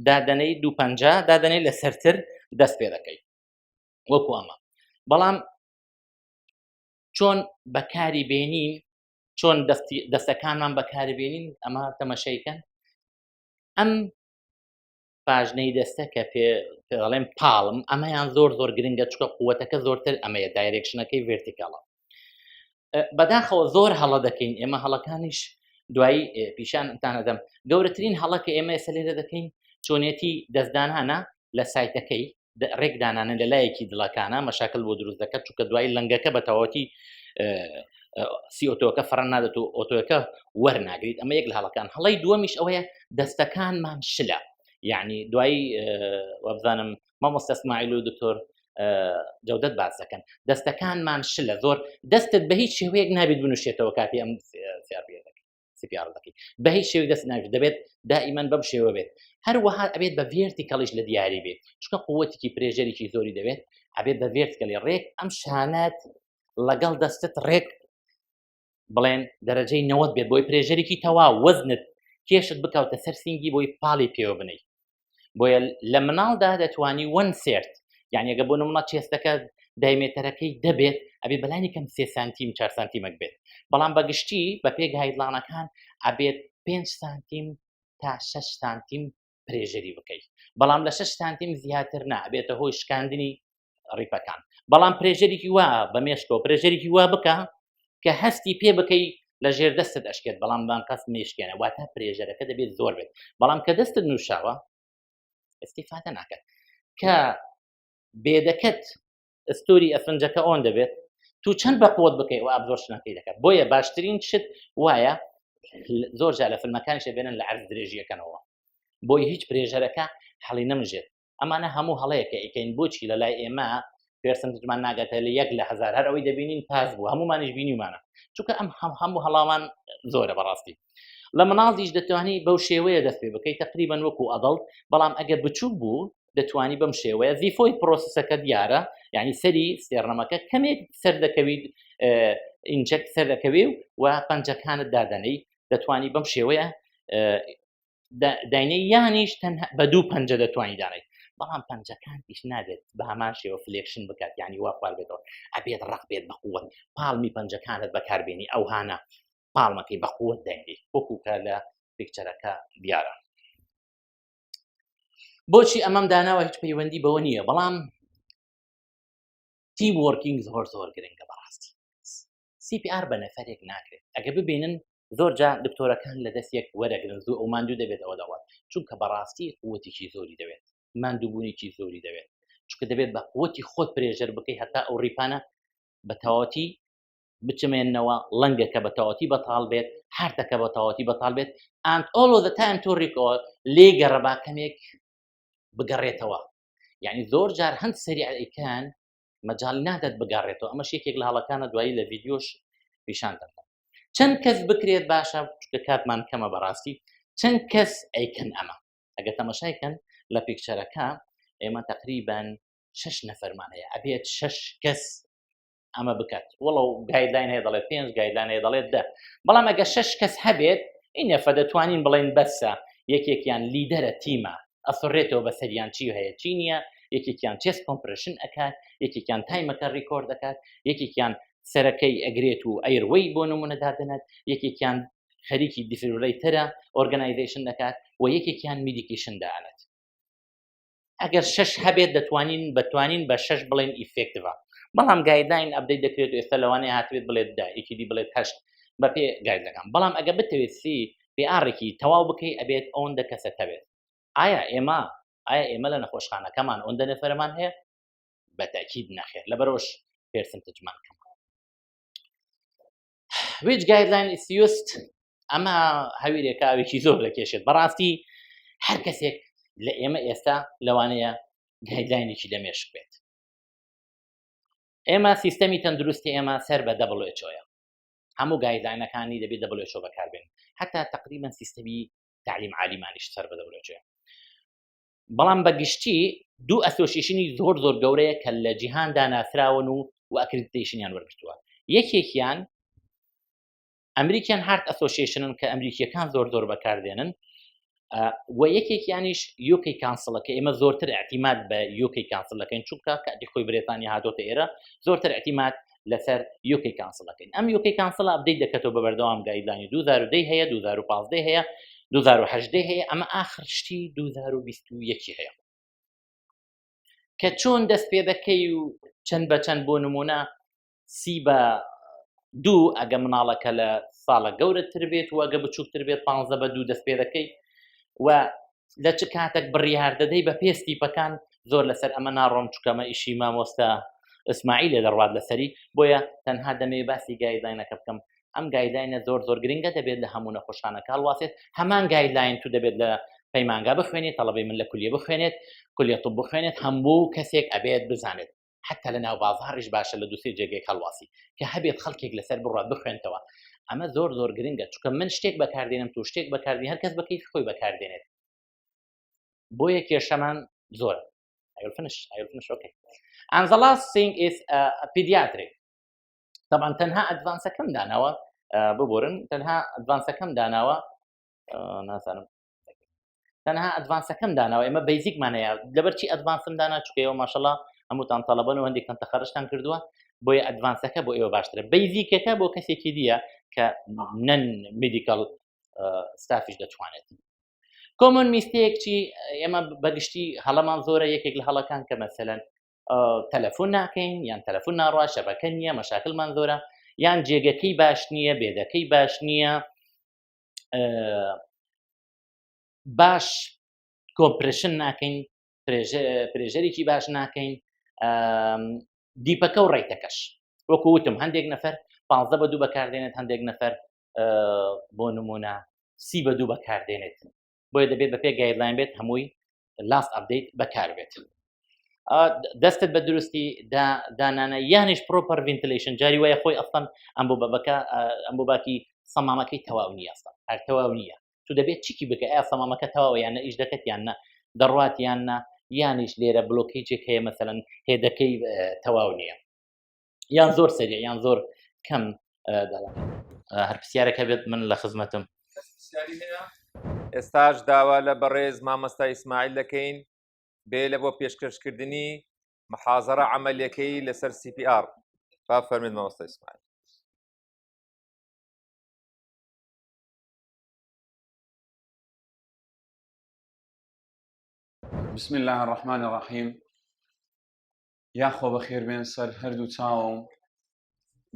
دادەنەی 250 دادەنەی لەسەرتر دەست پێ دەکەی وەکو ئەمە بەڵام چۆن بەکاری بێنین چۆن دەستەکانمان بەکاری بێنین ئەمە تەمەشەیکەن ئەم پاژنەی دەستە کە پێڵێن پاڵم ئەمەیان زۆر گرنگە چکە قووەتەکە زۆرتر ئەمەیە دایرێکشنەکەی ڤێرتیکاڵە بەداخەوە زۆر هەڵە دەکەین ئێمە هەڵەکانیش دوایی پیشانتان دەدەم گەورەترین هەڵە کە ئێمە ئێستا لێرە دەکەین چۆنێتی دەستدانانە لە سایتەکەی ڕێکدانانە لە لایەکی دڵەکانە مەشاکل بۆ دروست دەکات چونکە دوای لەنگەکە بە تەواوەتی CO2 فڕەن نادەت و ئۆتۆیەکە وەرناگریت ئەمە یەک لە هەڵەکان هەڵەی دووەمیش ئەوەیە دەستەکانمان شلە یعنی دوایی وەبزانم مامۆستا ئیسماعیل و دکتۆر جەودەت باس دەکەن دەستەکانمان شلە زۆر دەستت بە هیچ شێوەیەک نابێت بنووشێتەوە کاتی ئەم CPR دەکەی بە هیچ شێوەیەک دەست ناوێت دەبێت دائیمەن بەم شێوە بێت هەروەها ئەبێت بە ڤێرتیکەڵیش لە دیاری بێت چونکە قووەتێکی پرێژەرێکی زۆری دەبێت ئەبێت بە ڤێرتیکەلی ڕێک ئەم شانەت لەگەڵ دەستت ڕێک بڵێن دەرەجەی 90 بێت بۆی پرێژەرێکی تەواو وەزنت کێشت بکەوتە سەر سینگی بۆی پاڵی پێوە بنەی بۆیە لە مناڵدا دەتوانی 1 سێرت یعنی ئەگە بۆ نمونە چێستەکە دایمێتەرەکەی دەبێت ئەبێ بەلانی کەم 3 سانتیم 4 سانتیمەک بێت بەڵام بەگشتی بە پێ گایدڵانەکان ئەبێت 5 سانتیم تا 6 سانتیم پرێژەری بکەیت بەڵام لە 6 سانتیم زیاتر نابێتە هۆی شکاندنی ڕیپەکان بەڵام پرێژەرێکی وا بە مێشکەوە پرێژەرێکی وا بکە کە هەستی پێ بکەی لە ژێر دەستت ئەشکێت بەڵام بانقەست مێشکێنە واتە پرێژەرەکە دەبێت زۆر بێت بەڵام کە دەستت نووشاوە ئستیفادە ناکات کە بێدەکەت ئستوری ئەسفنجەکە ئۆن دەبێت تو چەند بە قوت بکەی و ئابزۆرشنەکەی دەکات بۆیە باشترین شت وایە زۆر جا لە فیلمەکانیش دەبێنن لە عەرز درێژیەکەنەوە بۆی هیچ پرێژەرەکە هەڵی نەمژێت ئەمانە هەموو هەڵەیەکە ئیکەین بۆچی لە لای ئێمە پێرسنتجمان ناگاتە لە 1/1000 هەر ئەوەی دەبینین پاس بوو هەمومانیش بینیمانە چونکە ئەم هەموو هەڵامان زۆرە بەڕاستی لە مناڵیش دەتوانی بەو شێوەیە دەست پێ بکەیت تقریبان وەکو ئەدڵ بەڵام ئەگەر بچوو بوو دەتوانی بەم شێوەیە زیفۆی پرۆسسەکە دیارە یعنی سەری سێڕەمەکە کەمێک سەر دەکەویت ئینجەکت سەر دەکەوێ و پەنجەکانت دادەنەی دەتوانی بەم شێوەیە داینەی یانیش تەنها بە دوو پەنجە دەتوانی دانیت بەڵام پەنجەکان ئیش نادێت بە هەمان شێوە فلێکشن بکات یعنی وا خوار بێتەوە ئەبێت ڕق بێت بەقووت پاڵمی پەنجەکانت بەکاربێنی ئەو هانە پاڵمەکەی بەقووت دەنگی وەکوکە لە پیکچەرەکە دیارە بۆچی ئەمەم داناوە هیچ پەیوەندی بەوە نییە بەڵام تیم وەرکینگ زۆر گرنگە بەڕاستی CPR بە نەفەرێک ناکرێت ئەگە ببینن زۆر جا دکتۆرەکان لە دەستێک وەرەگرن زوو ئەو ماندوو دەبێت ئەوە دەوات چونکە بەڕاستی قووەتێکی زۆری دەوێت ماندووبوونێکی زۆری دەوێت چونکە دەبێت بە قووەتی خۆت پرێژەر بکەی هەتا ئەو ڕیپانە بە تەواوەتی بچمێننەوە لەنگەکە بە تەواوەتی بەتاڵ بێت هەرتەکە بە تەواوەتی بەتاڵ بێت and all of the time to recall لێگەڕەبا کەمێک بگەڕێتەوە یعنی زۆر جار هەند سەریعەکان مەجاڵ نادەت بگەڕێتەوە ئەمەش یەکێک لە هەڵەکانە دوایی لە ڤیدیۆش پیشان دەدەم چەند کەس بکرێت باشە چونکە کاتمان کەمە بەڕاستی چەند کەس ئەیکەن ئەمە ئەگە تەماشایکەن لە پیکچەرەکە ئێمە تقریبان 6 نەفەرمان هەیە ئەبێت 6 کەس ئەمە بکات وەڵەو گایدلاین هەیە دەڵێت 5 گایدلاین هەیە دەڵێت 10 بەڵام ئەگە 6 کەس هەبێت ئینەفە دەتوانین بڵێن بەسە یەکێکیان لیدەرە تیمە ئەفڕێتەوە بە سەریان چی هەیە چی نییە یەکێکیان چێست کۆمپرشن ئەکات یەکێکیان تایمەکە ڕیکۆرد دەکات یەکێکیان سەرەکەی ئەگرێت و ئەیروەی بۆ نمونە دادنێت یەکێکیان خەریکی دیفیبریلەیتەرە ئۆرگەنایزیشن دەکات و یەکێکیان میدیکیشن دەهات ئەگەر 6 هەبێت بتوانین بە 6 بڵێن ئیفێکتیڤە بەڵام گایدلاین ئەپدەیت دەکرێت و ئێستا لەوانەیە هاتوێت بڵێت 10 یەکی دی بڵێت 8 بە پێ گایدلەکان بەڵام ئەگە بتەوێت CPR-ێکی تەواو بکەی ئەبێت ئەوەندە کەسە هەبێت ئایا ئێمە لە نەخۆشخانەکەمان ئەوەندە نەفەرمان هەیە بەتاکید نەخێر لەبەرەوەش پێرسنتجمان کەم which guideline is used ئەمە هەویرێکە ئەوێکی زۆر دەکێشێت بەڕاستی هەر کەسێک لە ئێمە ئێستا لەوانەیە گایدلاینێکی لەمێشک بێت ئێمە سیستەمی تەندروستی ئێمە سەر بە WHO هەموو گایدلاینەکانی دەبێت WHO بەکاربێن حتا تقریبا سیستەمی تعلیم عالیمانیش سەر بە WHO بەڵام بەگشتی دوو ئەسۆسیشنی زۆر گەورەیە کە لە جیهاندا ناسراون و ئەکریدیتیشنیان وەرگرتووە یەکێکیان ئەمریکان هارت ئەسۆسیشنن کە ئەمریکیەکان زۆر بەکاردێنن و یەکێکیانیش UK کانسڵەکە ئێمە زۆرتر ئەعتیماد بە UK کانسڵەکەین چونکە کاتی خۆی برێتانیا هاتۆتە ئێرە زۆرتر ئەعتیماد لەسەر UK کانسڵەکەین ئەم UK کانسڵ ئەپدەیت دەکەتەوە بە بەردەوام گایدلاینی 2010 هەیە 2015 هەیە 2018 هەیە ئەمە ئاخر شتی 2021 هەیە کە چۆن دەست پێ دەکەی و چەند بە چەند بۆ نمونە 3/2 ئەگە مناڵەکە لە ساڵە گەورەتر بێت و ئەگە بچووکتر بێت 15/2 دەست پێ دەکەی و لە چ کاتێک بڕیار دەدەی بە پێستیپەکان زۆر لەسەر ئەمە ناڕۆم چکەمە ئیشی مامۆستا ئیسماعیل دەڕوات لەسەری بۆیە تەنها دەمێ باسی گایدلاینەکە بکەم ئەم گایدلاینە زۆر گرنگە دەبێت لە هەموو نەخۆشخانەکە هەڵواسێت هەمان گایدلاین تو دەبێت لە پەیمانگا بخوێنێت تەڵەبەی من لە کولیە بخوێنێت کولیە طب بخوێنێت هەموو کەسێک ئەبێت بزانێت حتا لە ناو بازاڕیش باشە لە دووسێ جێگەی هەڵواسی کە هەبێت خەڵکێک لەسەر بڕات بخوێنتەوە ئەمە زۆر گرنگە چونکە من شتێک بەکاردێنم تو شتێک بەکاردێن هەر کەس بە کەیفی خۆی بەکاردێنێت بۆیە کێشەمان زۆرە I will finish okay and the last thing is pediatric طبعا تەنها ئەدڤانسەکەم داناوە ببورن تەنها ئەدڤانسەکەم داناوە نازانم تەنها ئەدڤانسەکەم داناوە ئێمە بیزیکمان هەیە لەبەرچی ئەدڤانسم دانا چونکە ئێوە ماشەڵڵا هەمووتان تەڵەبن و هەندێکتان تەخەرشتان کردووە بۆیە ئەدڤانسەکە بۆ ئێوە باشترە بیزیکەکە بۆ کەسێکی دیە کە نەن مێدیکەڵ ستافیش دەتوانێت کۆمن میستێک چی ئێمە بەگشتی هەڵەمان زۆرە یەکێک لە هەڵەکان کە مەسەلەن تەلەفۆن ناکەین یان تەلەفۆن ناڕوا شەبەکە نییە مەشاکلمان زۆرە یان جێگەکەی باش نییە بێدەکەی باش نییە باش کۆمپرشن ناکەین پرێژەرێکی باش ناکەین دیپەکە و ڕێیتەکەش وەکو وتم هەندێک نەفەر 15/2 بەکاردێنێت هەندێک نەفەر بۆ نمونە 30/2 بەکاردێنێت بۆیە دەبێت بە پێ گایدلاین بێت هەمووی لاست ئەپدەیت بەکاربێت دەستت بە دروستی دانانە یانیش پرۆپەر ڤینتیلیشن جاری وایە خۆی ئەستان ئەم بۆ باکی سەمامەکەی تەواو نییە ئەستان هەر تەواو نییە تو دەبێت چیکی بکە ئایا سەمامەکە تەواوە یانە ئیش دەکەت یاننا دەڕوات یاننا یانیش لێرە بلۆکیجێک هەیە مەسەلەن هێدەکەی تەواو نییە یان زۆر سەریع یان زۆر کەم هەر پرسیارەکە بێت من لە خزمەتم ئێستاش داوا لە بەڕێز مامۆستا ئیسماعیل دەکەین بێ لە بۆ پێشکەشکردنی محازەرە عەمەلیەکەی لەسەر CPR با فەرمێن مامۆستا ئیسماعیل. بسم الله الرحمن الرحیم. یاخۆ بەخێر بێن سەر هەردوو چاوم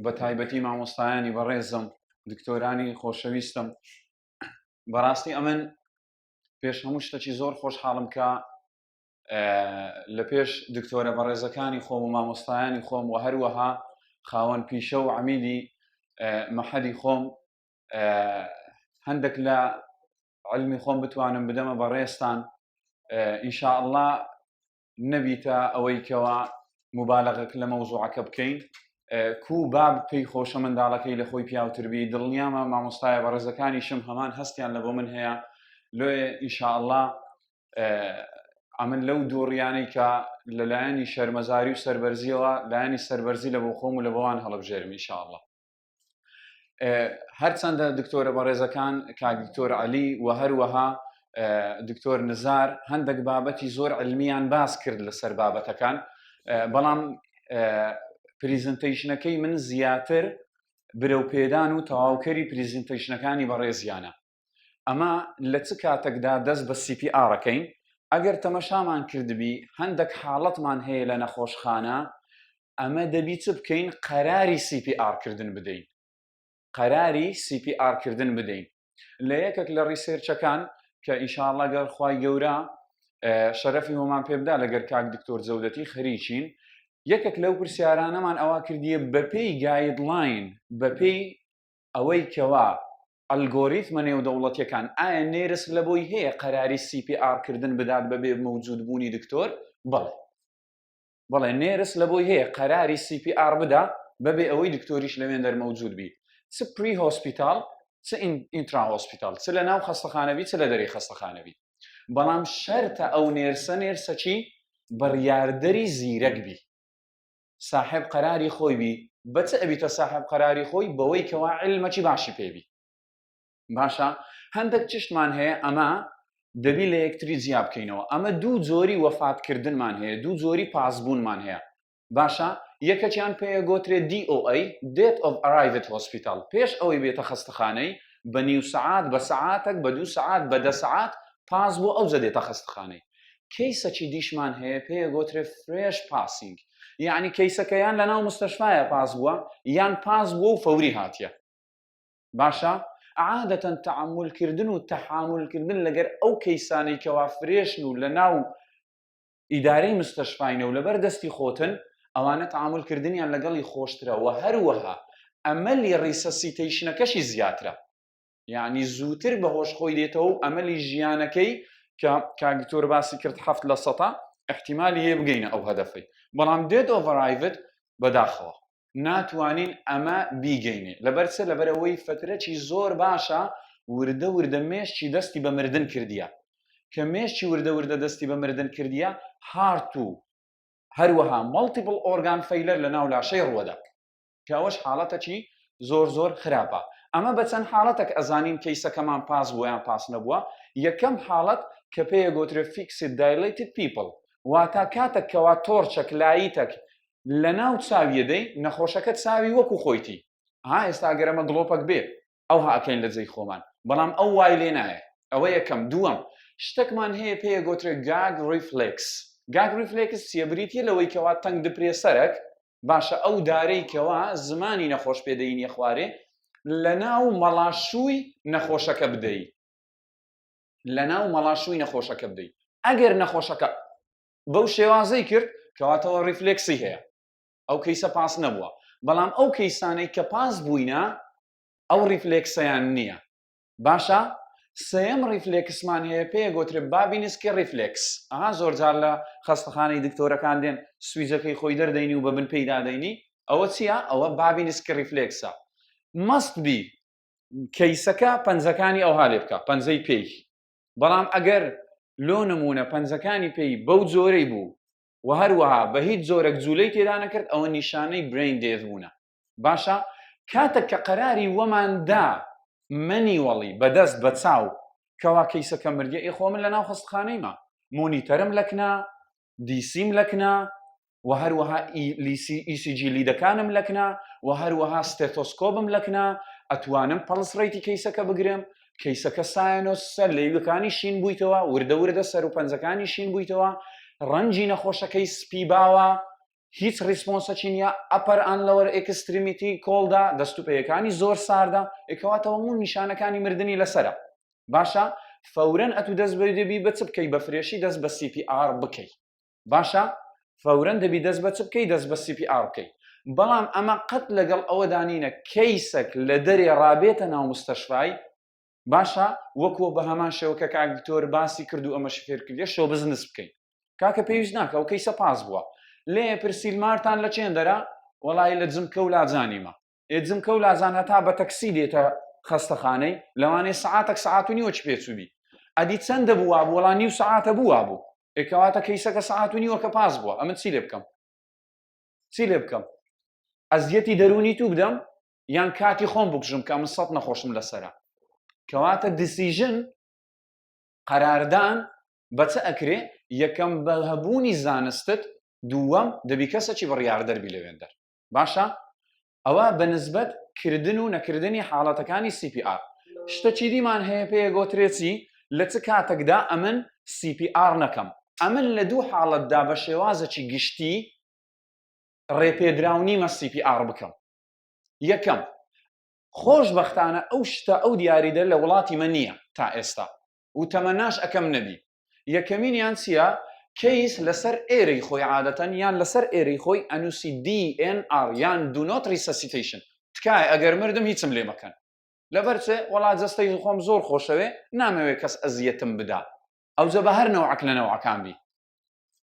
بە تایبەتی مامۆستایانی بەڕێزم دکتۆرانی خۆشەویستم. بەڕاستی ئەمن پێش هەموو شتێکی زۆر خۆشحاڵم کە لە پێش دکتۆرە بەڕێزەکانی خۆم و مامۆستایانی خۆم و هەروەها خاوەن پیشە و عەمیدی مەحەدی خۆم هەندێک لە علمی خۆم بتوانم بدەمە بەڕێستان ئینشاء الله نەبیتە ئەوەی کەوا مبالغەک لە مەوزوعەکە بکەین کو باب پێی خۆشە منداڵەکەی لە خۆی پیاوتربی دڵنیامە مامۆستایە بەڕێزەکانیشم هەمان هەستیان لە بۆ من هەیە لۆیە ئینشاء الله ئەمن لەو دووڕیانەی کە لەلایەنی شەرمەزاری و سەربەرزیەوە لایەنی سەربەرزی لە بۆ خۆم و لە بۆوان هەڵبژێرم ئینشاء الله. هەرچەندە دکتۆرە بەڕێزەکان کاک دکتۆر عەلی و هەروەها دکتۆر نزار هەندێک بابەتی زۆر علمیان باس کرد لەسەر بابەتەکان بەڵام پریزنتەیشنەکەی من زیاتر برەوپێدان و تەواوکەری پریزنتەیشنەکانی بەڕێزیانە. ئەمە لە چ کاتێکدا دەست بە CPR-ەکەین ئەگەر تەمەشامان کردبی هەندێک حاڵەتمان هەیە لە نەخۆشخانە ئەمە دەبی چ بکەین قەراری CPR کردن بدەین قەراری CPR کردن بدەین. لە یەکێک لە ڕیسێرچەکان کە ئینشاءالله گەر خوای گەورە شەرەفی هۆمان پێ بدا لەگەر کاک دکتۆر جەودەتی خەریکین یەکێک لەو پرسیارانەمان ئەوا کردیە بەپێی گایدلاین بەپێی ئەوەی کەوا ئەلگۆریتمە نێودەوڵەتیەکان ئایا نێرس لە بۆی هەیە قەراری CPR کردن بدات بەبێ مەوجودبوونی دکتۆر؟ بەڵێ نێرس لە بۆی هەیە قەراری CPR بدا بەبێ ئەوەی دکتۆریش لەوێن دەرمەوجود بی چ پری هۆسپیتال چ ئینترا هۆسپیتال چ لە ناو خەستەخانەبی چ لە دەرەی خەستەخانەبی. بەڵام شەرتە ئەو نێرسەچی بڕیاردەری زیرەک بی ساحب قەراری خۆی بی بەچ ئەبیتە ساحب قەراری خۆی بەوەی کەوا علمەکی باشی پێبی. باشە هەندێک چشتمان هەیە ئەمە دەبی لە یەکتری جیا بکەینەوە. ئەمە دوو جۆری وەفاتکردنمان هەیە دوو جۆری پاسبوونمان هەیە. باشە یەکەکیان پێیە گۆترێت DOA Date of Arrival Hospital پێش ئەوەی بێتە خەستەخانەی بە نیو سەعات بە سەعاتێک بە 2 سەعات بە 10 سەعات پاس بۆ ئەو زەدێتە خەستەخانەی. کەیسەکی دیشمان هەیە پێیە گۆترێت فرێش پاسینگ یعنی کەیسەکەیان لە ناو مستەشفایە پاس بووە یان پاس بووە و فەوری هاتیە. باشە عادەتەن تەعاملکردن و تەحاملکردن لەگەر ئەو کەیسانەی کەوا فرێشن و لە ناو ئیدارەی مستەشفاینە و لەبەر دەستی خۆتن ئەوانە تەعاملکردنیان لەگەڵی خۆشترە و هەروەها ئەمەلی ریسەسیتەیشنەکەشی زیاترە یعنی زووتر بەهۆش خۆی دێتەوە و ئەمەلی ژیانەکەی کە کاگتۆر باسی کرد 7% احتیمالی هەیە بگەینە ئەو هەدەفەی. بەڵام دێت ئۆڤەرایڤت بەداخەوە ناتوانین ئەمە بیگەینێ لەبەرچە لەبەرەوەی فترەی زۆر باشە وردە وردە مێشتی دەستی بە مردن کردیە کە مێشتی وردە وردە دەستی بە مردن کردیە هارت و هەروەها مەڵتیپل ئۆرگان فەیلەر لە ناو لاشەی ڕوەدا کە ئەوەش حاڵەتەکی زۆر زۆر خراپە. ئەمە بە چەند حاڵەتێک ئەزانین کەیسەکەمان پاس بووە یان پاس نەبووە. یەکەم حاڵەت کە پێیە گۆترێ فیکسد دایلیتد پیپل واتە کاتێک کەوا تۆرچەک لاییتەک لە ناو چاویەدەی نەخۆشەکە چاوی وەکو خۆیتی ئێستا گەرەمە گڵۆپەک بێ ئەو هاکەین لە جێی خۆمان بەڵام ئەو وای لێ نایە. ئەوە یەکەم. دووەم شتێکمان هەیە پێیە گۆترێ گاگ ریفلێکس. گاگ ریفلێکس چیە؟ بریتیە لەوەی کەوا تەنگ دپرێ سەرک باشە ئەو دارەی کەوا زمانی نەخۆش پێدەینیە خوارێ لە ناو مەڵاشووی نەخۆشەکە بدەی لە ناو مەڵاشووی نەخۆشەکە بدەی. ئەگەر نەخۆشەکە بەو شێوازەی کرد کەواتەوە ریفلێکسی هەیە ئەو کەیسە پاس نەبووە. بەڵام ئەو کەیسانەی کە پاس بووینە ئەو ریفلێکسەیان نییە. باشە سێم ریفلێکسمان هەیە پێ گوترێت بابینسکی ریفلێکس ئەها زۆر جار لە خەستەخانەی دکتۆرەکان دێن سویزەکەی خۆی دەردەینی و بە بن پێیدا دەینی ئەوە چییە؟ ئەوە بابینسکی ریفلێکسە مەست بی کەیسەکە پەنجەکانی ئەو هالێ بکە پەنجەی پێی بەڵام ئەگەر لۆ نمونە پەنجەکانی پێی بەو جۆرەی بوو و هەروەها بە هیچ جۆرەك جوولەی تێدا نەکرد ئەوە نیشانەی برین دێت بوونە باشە کاتێک کە قەراری وەماندا منیوەڵی بەدەست بە چاو کەوا کەیسەکە مردە ئێخۆ من لە ناو خەستخانەیمە مۆنیتەرم لەکنا دیسیم لەکنا و هەروەها ECG لیدەکانم لەکنا و هەروەها ستێتۆسکۆبم لەکنا ئەتوانم پەڵس ڕێیتی کەیسەکە بگرم کەیسەکە سایەنۆسە لێوەکانی شین بوویتەوە وردە سەر و پەنجەکانی شین بوویتەوە ڕەنجی نەخۆشەکەی سپی باوە هیچ ریسپۆنسەچی نیە ئەپەر ئان لەوەر ئێکستریمیتی کۆڵدا دەستوپەیەکانی زۆر ساردا ئێکەواتەوە هەموو نیشانەکانی مردنی لەسرە باشە فەورەن ئەتو دەست بە دەبی بە چ بکەی بە فرێشی دەست بە CPR بکەی باشە فەورەن دەبی دەست بە چ بکەی دەست بە CPR بکەی بەڵام ئەمە قەت لەگەڵ ئەوە دانینە کەیسەک لە دەرێ ڕابێتە ناو مستەشفای باشە وەکوە بە هەمان شێوەکە کاکتۆر باسی کرد و ئەمە شفێر کردێ شۆ بزنس بکەین کاکە پێویست ناکە و کەیسە پاس بووە لێ پرسیلمارتان لە چێندەرە وەڵی لە جمکە و لازانیمە جمکە و لازان هەتا بە تەکسی دێتە خەستەخانەی لەوانێ سعاتێک سعات و نیوە چ پێچووبی ئەدی چەندە بووە وەڵا نیو سعاتە بووە بوو ئێکەواتە کەیسەکە سعات و نیوە کە پاس بووە ئەمە چی لێ بکەم چی لێ بکەم ئەزیەتی دەرونی تو بدەم یان کاتی خۆم بکژم کە من سەد نەخۆشم لەسەرە کەواتە دیسیژن قەراردان بەچە ئەکرێ یەکەم بە هەبوونی زانستت دووەم دەبی کەسێکی بڕیار دەربی لەوێندەر باشە ئەوە بەنسبەت کردن و نەکردنی حاڵەتەکانی CPR شتەکی دیمان هەیە پێ گۆترێتی لە چ کاتێکدا ئەمن CPR نەکەم ئەمن لە دوو حاڵەتدا بە شێوازێکی گشتی ڕێپێدراونیمە CPR بکەم یەکەم خۆشبەختانە ئەو شتە ئەو دیاریدە لە وڵاتی من نییە تا ئێستا و تەمەناش ئەەکەم نەبی یەکەمینیان چییە کەیس لەسەر ئێرەی خۆی عادەتەن یان لەسەر ئێرەی خۆی ئەنووسی DNR یان Do Not Resuscitation تکای ئەگەر مردم هیچم لێ مەکەن لەبەرچێ وڵات جەستەی خۆم زۆر خۆشەوێ نامەوێت کەس ئەزیەتم بدا ئەو جە بە هەر نەوعک لە نەوعەکان بی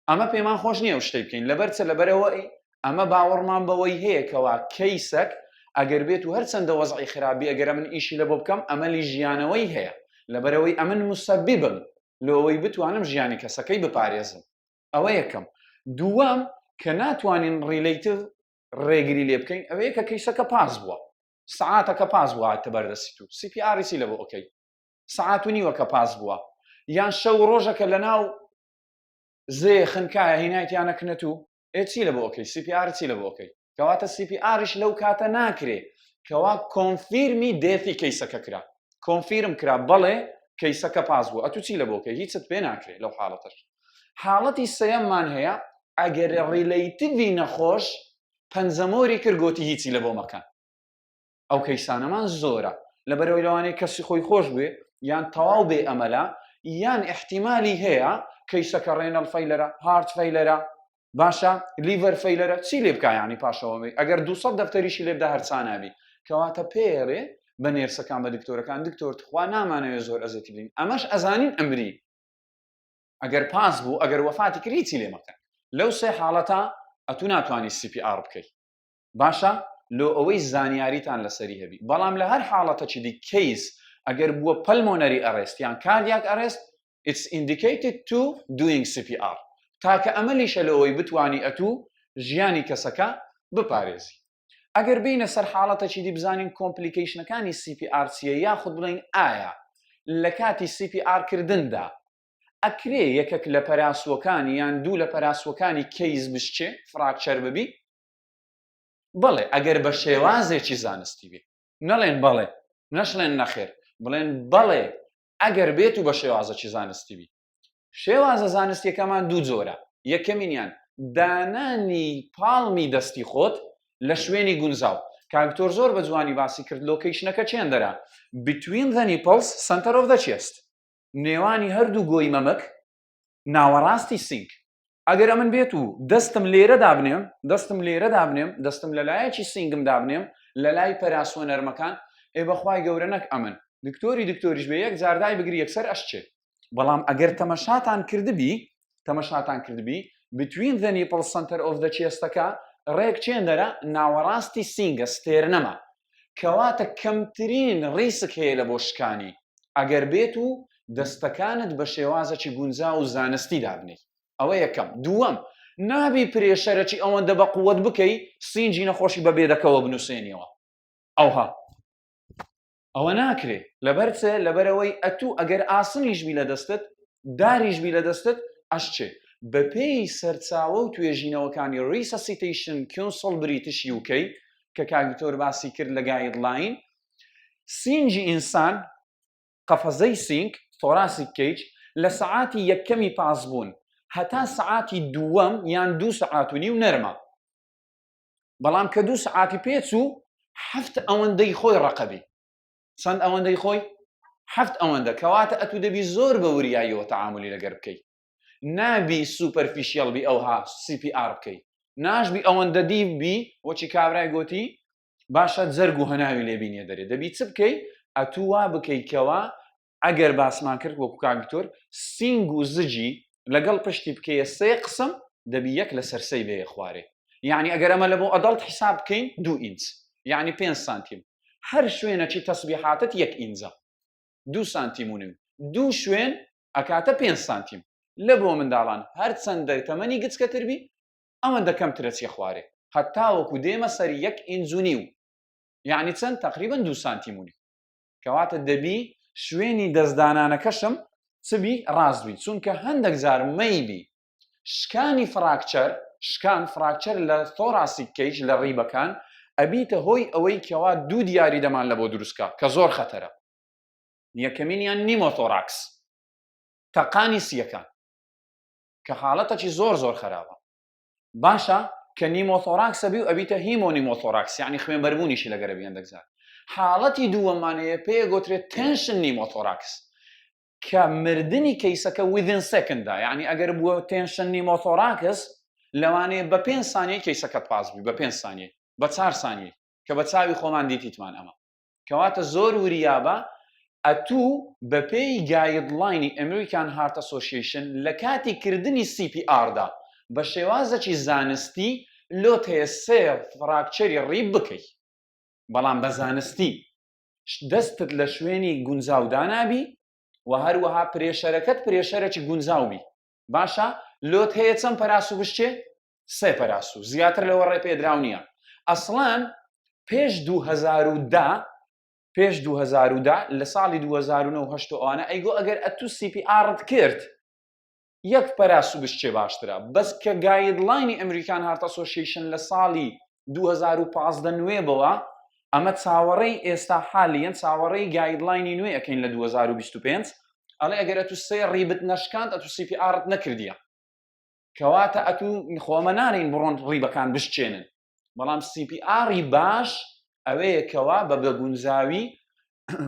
ئەمە پێمان خۆش نییە شتەی بکەین لەبەرچە لەبەرەوەی ئەمە باوەڕمان بەوەی هەیەکەوە کەیسەک ئەگەر بێت و هەرچەندە وەزعی خراپی ئەگەرە من ئیشی لە بۆ بکەم ئەمەلی ژیانەوەی هەیە لەبەرەوەی ئەمن مسەبیبم لەوەی بتوانم ژیانی کەسەکەی بپارێزم ئەوە یەکەم دووەم کە ناتوانین ڕیلیتیڤ ڕێگری لێ بکەین ئەوەیە کە کەیسەکە پاس بووە سعاتەکە پاس بووە بەردەستی تو CPR سی لە بۆ ئۆکەی سعات و نیوە کە پاس بووە یان شەو ڕۆژەکە لە ناو زێ خنکایە هینایەتیانەکنێت و چی لە بۆ ئۆکەی CPR چی لە بۆ ئۆکەی کەواتە CPRش لەو کاتە ناکرێ کەوا کۆنفیرمی دێتی کەیسەکە کرا کۆنفیرم کرا بەڵێ کەیسەکە پاس بووە ئەتو چی لە بۆکەی هیچت پێ ناکرێت لەو حاڵەتەش حاڵەتی سەیەممان هەیە ئەگەر ڕیلیتیڤی نەخۆش پەنجەمۆری کرد گۆتی هیچی لە بۆ مەکەن ئەو کەیسانەمان زۆرە لەبەرەوەی لەوانەیە کەسی خۆی خۆش بێ یان تەواو بێ ئەمەلا یان احتیمالی هەیە کەیسەکە ڕێنەڵ فەیلەرە هارت فەیلەرە باشە لیڤەر فەیلەرە چی لێ بکە یانی پاشەوەی ئەگەر 200 دەفتەریشی لێبدا هەرچانابی کەواتە پێڕێ بە نێرسەکان بە دکتۆرەکان دکتۆر خوا نامانەوێت زۆر ئەزەتی بین ئەمەش ئەزانین ئەمری ئەگەر پاس بوو ئەگەر وەفاتی کردی چی لێ مەکەن لەو سێ حاڵەتە ئەتو ناتوانانی CPR بکەیت باشە لۆ ئەوەی زانیاریتان لەسەری هەبی بەڵام لە هەر حاڵەتەکی دی کەیس ئەگەر بووە پەلمۆنەری ئەڕێست یان کاردیاک ئەڕێست it's indicated to doing CPR تاکە ئەمەلیشە لەوەی بتوانی ئەتوو ژیانی کەسەکە بپارێزی ئەگەر بینە سەر حاڵەتەکی دی بزانین کۆمپلیکیشنەکانی CPR چیە یاخود بڵین ئایا لە کاتی CPR کردندا ئەکرێ یەکێک لە پەراسوەکانی یان دوو لە پەراسوەکانی کەیس بشچێ فراکچەر ببی بەڵێ ئەگەر بە شێوازێکی زانستی بێ نەڵێن بەڵێ نەشڵێن نەخێر بڵێن بەڵێ ئەگەر بێت و بە شێوازەکی زانستی بی شێوازە زانستیەکەمان دوو جۆرە یەکەمینیان دانانی پاڵمی دەستی خۆت لە شوێنی گونجاو کاکتۆر زۆر بە جوانی باسی کرد لۆکەیشنەکە چێندەرە between the nipples center of the chest نێوانی هەردوو گۆی مەمەک ناوەڕاستی سینک ئەگەر ئەمن بێت و دەستم لێرە دابنێم دەستم لە لایەکی سینگم دابنێم لە لای پەراسوە نەرمەکان بەخوای گەورە نەک ئەمن دکتۆریش بێ یەک جاردای بگری یەکسەر ئەشچێ بەڵام ئەگەر تەمەشاتان کردبی between the nipple center of the chestەکە ڕێک چێن دەرە ناوەڕاستی سینگە ستێرنەما کەواتە کەمترین ڕیسک هەیە لە بۆ شکانی ئەگەر بێت و دەستەکانت بە شێوازەکی گونجا و زانستی دابنێت ئەوە یەکەم دووەم نابی پرێشەرەکی ئەوەندە بە قووەت بکەی سینجی نەخۆشی بە بێدەکەوە بنووسێنیەوە ئەوە ناکرێ لەبەرچێ لەبەرەوەی ئەتوو ئەگەر ئاسنیشبی لە دەستت داریشبی لە دەستت ئەشچێ بەپێی سەرچاوە و توێژینەوەکانی ریسەسیتیشن کۆنسڵ بریتیش UK کە کاگتۆر باسی کرد لە گایدلاین سینجی ئینسان قەفەزەی سینگ تۆراسیک کەیج لە سەعاتی یەکەمی پاسبوون هەتا سەعاتی دووەم یان 2 سەعات و نیو نەرمە بەڵام کە 2 سەعاتی پێچوو 7 ئەوەندەی خۆی ڕقەبی چەند ئەوەندەی خۆی 7 ئەوەندە کەواتە ئەتوو دەبی زۆر بە وریاییەوە تەعاملی لەگەر بکەیت نابی سوپەرفیشیەڵ بی ئەوها CPR بکەیت ناشبی ئەوەندە دیبی وەچی کابرای گوتی باشە جەرگ و هەناوی لێبینێ دەرێ دەبی چ بکەیت ئەتوو وا بکەیتکەوە ئەگەر باسمان کرد وەکو کاگتۆر سینگ و زجی لەگەڵ پشتی بکەیە 3 قسم دەبی یەک لە سەرسەی بێ خوارێ یعنی ئەگەر ئەمە لە بۆ ئەدەڵت حساب بکەین 2 ئینچ یعنی 5 سانتیم هەر شوێنەکی تەسبیحاتت 1 ئینجە 2 سانتیم و نیم 2 شوێن ئەکاتە 5 سانتیم لە بۆ منداڵان هەر چەندە تەمەنی گچکەتر بی ئەوەندە کەمترە چی خوارێ هەتا وەکو دێمە سەر 1 ئینج و نیو یعنی چەند تقریبا 2 سانتیم و نیم کەواتە دەبی شوێنی دەستدانانەکەشم چبی ڕاستبی چونکە هەندێک جار مەیبی شکانی فراکچەر لە تۆراسیک کەیج لە ڕیبەکان ئەبیتە هۆی ئەوەی کەوا 2 دیاری دەمان لە بۆ دروستکە کە زۆر خەتەرە یەکەمینیان نیمۆتۆراکس تەقانی سیەکان کە حاڵەتەکی زۆر خراپە باشە کە نیمۆتۆراکسە بی و ئەبیتە هیمۆنیمۆتۆراکس یعنی خوێنبەربوونیشی لەگەرە بی هەندێک جار حاڵەتی دووەمانەیە پێ گۆترێت تێنشن نیمۆتۆراکس کە مردنی کەیسەکە within secondدا یعنی ئەگەر بووە تێنشن نیمۆتۆراکس لەوانەیە بە 5 سانیە کەیسەکەت پاسبی بە 5 سانیە بە 4 سانیە کە بە چاوی خۆمان دیتیتمان ئەمە کەواتە زۆر وریابە ئەتوو بەپێی گایدلاینی ئەمریکان هارت ئەسۆسییشن لە کاتی کردنی CPRدا بە شێوازەکی زانستی لۆت هەیە 3 فراکچەری ڕیب بکەیت بەڵام بە زانستی دەستت لە شوێنی گونجاودا نابی و هەروەها پرێشەرەکەت پرێشەرێکی گونجاوبی باشە لۆت هەیە چەند پەراسو بشتێ 3 پەراسو زیاتر لەوە ڕێ پێدراو نییە ئەسڵان پێش 2010 لە ساڵی 2009 ئەوانە ئەیگۆ ئەگەر ئەتوو CPRت کرد 1 پەراسو بشتێ باشترە بەس کە گایدلاینی ئەمریکان هارت ئەسۆسییشن لە ساڵی 2015 نوێ بەوە ئەمە چاوەڕێی ئێستا حالیەن چاوەڕێی گایدلاینی نوێ ئەەکەین لە 2025 ئەڵێ ئەگەر ئەتوو 3 ڕیبت نەشکاند ئەتوو CPRت نەکردیە کەواتە ئەتوو خۆمە نانین بڕۆن ڕیبەکان بشچێنن بەڵام CPRی باش ئەوەیە کەوا بە بەگونجاوی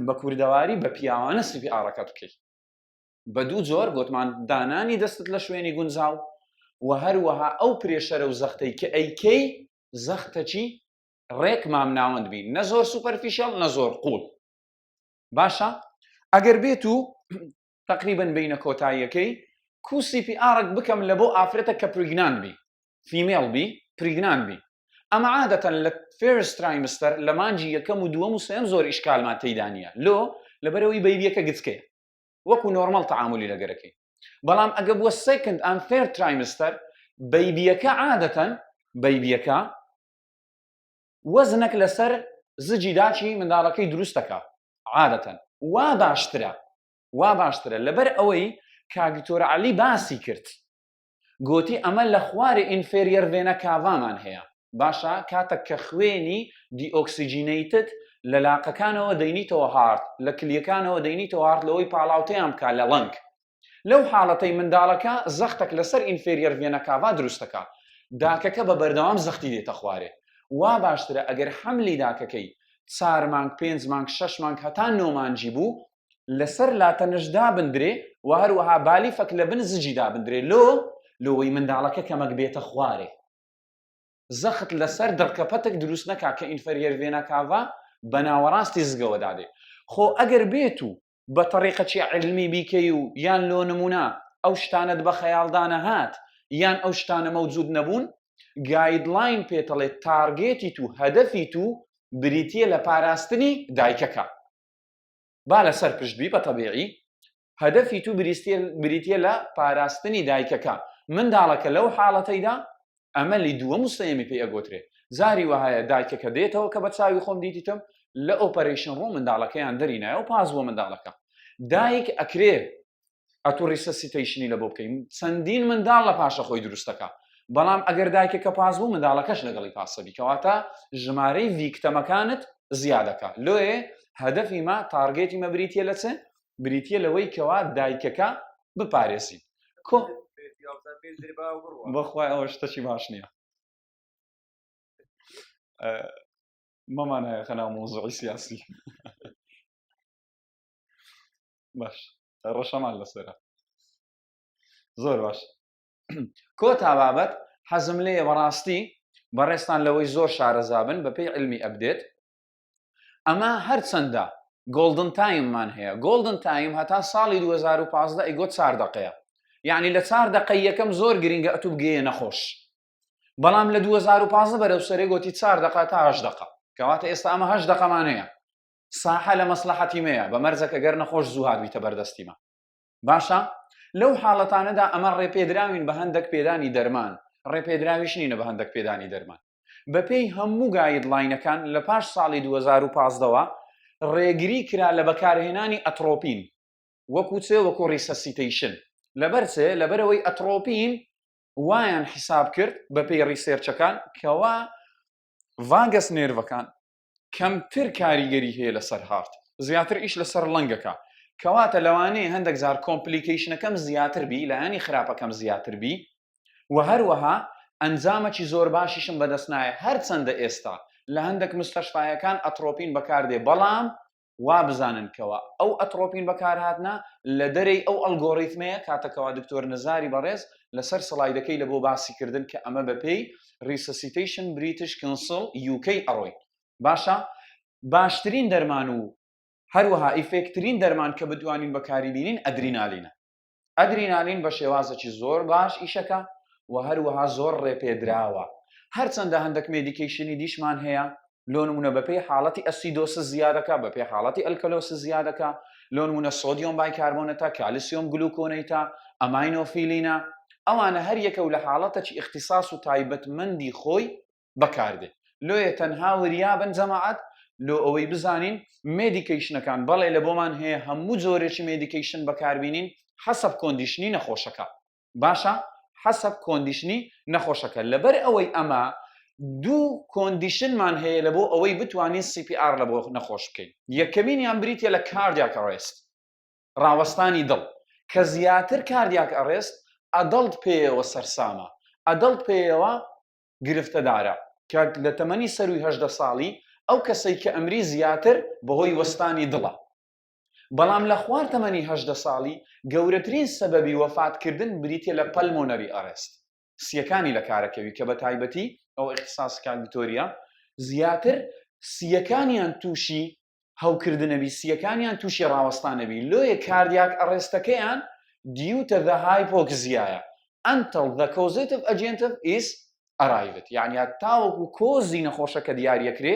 بە کوردەواری بە پیاوانە CPRەکەت بکەیت بە 2 جۆر گوتمان دانانی دەستت لە شوێنی گونجاو و هەروەها ئەو پرێشەرە و زەختەی کە ئەیکەی زەختەچی ڕێک مام ناوەند بین نە زۆر سوپەرفیشەڵ نە زۆر قوڵ باشە ئەگەر بێت و تقریبن بینە کۆتاییەکەی کو CPRێک بکەم لە بۆ ئافرەتە کە پریگنان بی فیمێڵ بی پریگنان بی ئەمە عادەتەن لە فێرست ترایمستەر لە مانجی یەکەم و دووەم و سێم زۆر ئیشکالمان تێیدانە لەبەرەوەی بەیبیەکە گچکەیە وەکو نۆرمەڵ تەعاملی لەگەرەکەی بەڵام ئەگە بووە سێکند ئەن فێر ترایمستەر بەیبیەکە عادەتەن بەیبیەکە وەزنێک لەسەر زجی داچی منداڵەکەی دروستەکە عادەتەن وا باشترە لەبەر ئەوەی کاگتۆر عەلی باسی کرد گوتی ئەمە لە خوارێ ئینفێریەر ڤێنە کاڤامان هەیە باشە کاتێک کە خوێنی دیئۆکسیجینەیتت لە لاقەکانەوە دەینیتەوە هارت لە کلیەکانەوە دەینیتەوە هارت لەوەی پاڵاوتەیان بکات لە لەنگ لەو حاڵەتەی منداڵەکە زەختێک لەسەر ئینفێریەر ڤێنە کاڤا دروستەکە داکەکە بە بەردەوام زەختی دێتە خوارێ وا باشترە ئەگەر حەملی داکەکەی 4 مانگ 5 مانگ 6 مانگ هەتا 9 مانجی بوو لەسەر لاتەنشدا بندرێ و هەروەها بالیفەک لە بن زجیدا بندرێ لۆوەی منداڵەکە کەمەک بێتە خوارێ زەخت لەسەر دڕکەپەتێک دروست نەکا کە ئینفەریەر ڤێنە کاڤا بە ناوەڕاستی زگەوە دادێ خۆ ئەگەر بێت و بە تەریقەتی علمی بیکەی و یان لۆ نمونە ئەو شتانت بە خەیاڵدانە هات یان ئەو شتانە مەوجود نەبوون گایدلاین پێتەڵێت تارگێتی تو هەدەفی تو بریتیە لە پاراستنی دایکەکە با لەسەر پشتبی بە تەبیعی هەدەفی تو بریتیە لە پاراستنی دایکەکە منداڵەکە لەو حاڵەتەیدا ئەمەلی دووەم و سەیەمی پێی ئەگۆترێ زاری وهایە دایکەکە دێتەوە کە بە چاوی خۆم دیتیتم لە ئۆپەرێشن ڕۆ منداڵەکەیان دەرینایە و پاس بۆ منداڵەکە دایک ئەکرێ ئەتو ریسەسیتەیشنی لە بۆ بکەین چەندین منداڵ لە پاشە خۆی دروستەکە بەڵام ئەگەر دایکێکە پاس بوو منداڵەکەش لەگەڵی پاسەبی کەواتە ژمارەی ڤیکتەمەکانت زیادەکە لۆیە هەدەفی ما تارگێتی مە بریتیە لە چێ بریتیە لەوەی کەوا دایکەکە بپارێزین بەخوای ئەوە شتەی باش نییە مەمانایە خەناو مۆزوعی سیاسی باش ڕەشەمان لەسەرە زۆر باش کۆ تا بابەت حەزم لێیە بەڕاستی بەڕێستان لەوەی زۆر شارەزابن بەپێی علمی ئەبدێت ئەمە هەرچەندە گۆڵدن تایممان هەیە گۆڵدن تایم هەتا ساڵی 2015 ئەیگۆ 4 دقەیە یعنی لە 4 دقەی یەکەم زۆر گرنگە ئەتوو بگەیە نەخۆش بەڵام لە 2015 بەرەو سەرێ گوتی 4 دقە تا 8 دقە کەواتە ئێستا ئەمە 8 دقەمان هەیە ساحە لە مەسلحەتی مەیە بە مەرجەکە گەر نەخۆش زوو هاتبیتە بەردەستیمە باشە لەو حاڵەتانەدا ئەمە ڕێپێدراوین بە هەندێک پێدانی دەرمان ڕێپێدراویش نینە بە هەندێک پێدانی دەرمان بەپێی هەموو گایدلاینەکان لە پاش ساڵی 2015ەوە ڕێگری کرا لە بەکارهێنانی ئەترۆپین وەکو چێ وەکو ریسەسیتەیشن لەبەرچێ لەبەرەوەی ئەترۆپین وایان حیساب کرد بەپێی ریسێرچەکان کەوا ڤاگەس نێروەکان کەمتر کاریگەری هەیە لەسەر هارت زیاتر ئیش لەسەر لەنگەکە کەواتە لەوانەیە هەندێک جار کۆمپلیکیشنەکەم زیاتر بی لایانی خراپەکەم زیاتر بی و هەروەها ئەنجامەکی زۆر باشیشم بەدەست نایە هەرچەندە ئێستا لە هەندێک مستەشفایەکان ئەترۆپین بەکاردێ بەڵام وا بزانن کەوە ئەو ئەترۆپین بەکارهاتنا لە دەرەی ئەو ئەلگۆریتمەیە کاتەکەوا دکتۆر نزاری بەڕێز لەسەر سڵایدەکەی لە بۆ باسیکردن کە ئەمە بەپێی ریسەسیتەیشن بریتیش کەنسڵ UK ئەڕۆی باشە باشترین دەرمان و هەروەها ئیفێکترین دەرمان کە بتوانین بەکاری بینین ئەدرینالینە ئەدرینالین بە شێوازێکی زۆر باش ئیشەکە و هەروەها زۆر ڕێپێدراوە هەرچەندە هەندێک مێدیکیشنی دیشمان هەیە لۆ نمونە بەپێی حاڵەتی ئەسیدۆسس زیادەکە بەپێی حاڵەتی ئەلکەلۆسس زیادەکە لۆ نمونە سۆدیۆم بایکاربۆنەتە کالسیۆم گلوکۆنەیتە ئەماینۆفیلینە ئەوانە هەر یەکە و لە حاڵەتێکی اختصاص و تایبەتمەندی خۆی بەکاردێت لۆیە تەنها وریابن جەماعەت لۆ ئەوەی بزانین مێدیکیشنەکان بەڵێ لە بۆمان هەیە هەموو جۆرێکی مێدیکیشن بەکاربینین حەسەب کۆندیشنی نەخۆشەکە باشە حەسەب کۆندیشنی نەخۆشەکە لەبەر ئەوەی ئەمە دوو کۆندیشنمان هەیە لە بۆ ئەوەی بتوانین CPR لە بۆ نەخۆش بکەین یەکەمینیان بریتە لە کاردیاک ئەڕێست ڕاوەستانی دڵ کە زیاتر کاردیاک ئەڕێست ئەدەڵت پێیەوە سەرسامە ئەدەڵت پێیەوە گرفتەدارە کە لە تەمەنی سەروی 18 ساڵی ئەو کەسەی کە ئەمری زیاتر بەهۆی وەستانی دڵە بەڵام لە خوار تەمەنی 18 ساڵی گەورەترین سەبەبی وەفاتکردن بریتە لە پەلمۆنەری ئەڕێست سیەکانی لە کارەکەوی کە بە تایبەتی ئەو اختصاسەکان ڤیکتۆریا زیاتر سیەکانیان تووشی هەوکردنەبی سیەکانیان تووشی ڕاوەستانەبی لۆیە کاردیاک ئەڕێستەکەیان due to the hypoxia until the causative agent is arrived یعنی تاوەکو کۆزی نەخۆشەکە دیاریەکرێ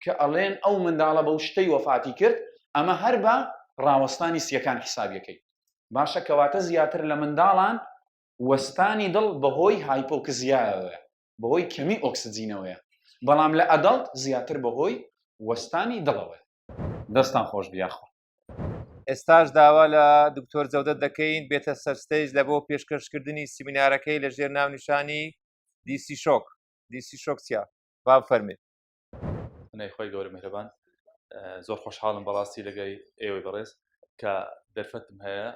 کە ئەڵێن ئەو منداڵە بەو شتەی وەفاتی کرد ئەمە هەر بە ڕاوەستانی سیەکان حسابیەکەی باشە کەواتە زیاتر لە منداڵان وەستانی دڵ بەهۆی هایپۆکزیایەوەیە بەهۆی کەمی ئۆکسجینەوەیە بەڵام لە ئەدەڵت زیاتر بەهۆی وەستانی دڵەوەی دەستان خۆش بیاخۆ ئێستاش داوا لە دکتۆر جەودەت دەکەین بێتە سەرستەیج لە بۆ پێشکەشکردنی سیمینارەکەی لە ژێر ناونیشانی دیسی شۆک چیا با بفەرمێت خۆی گەورە میهرەبان زۆر خۆشحاڵم بەڕاستی لەگەی ئێوەی بەڕێز کە دەرفەتم هەیە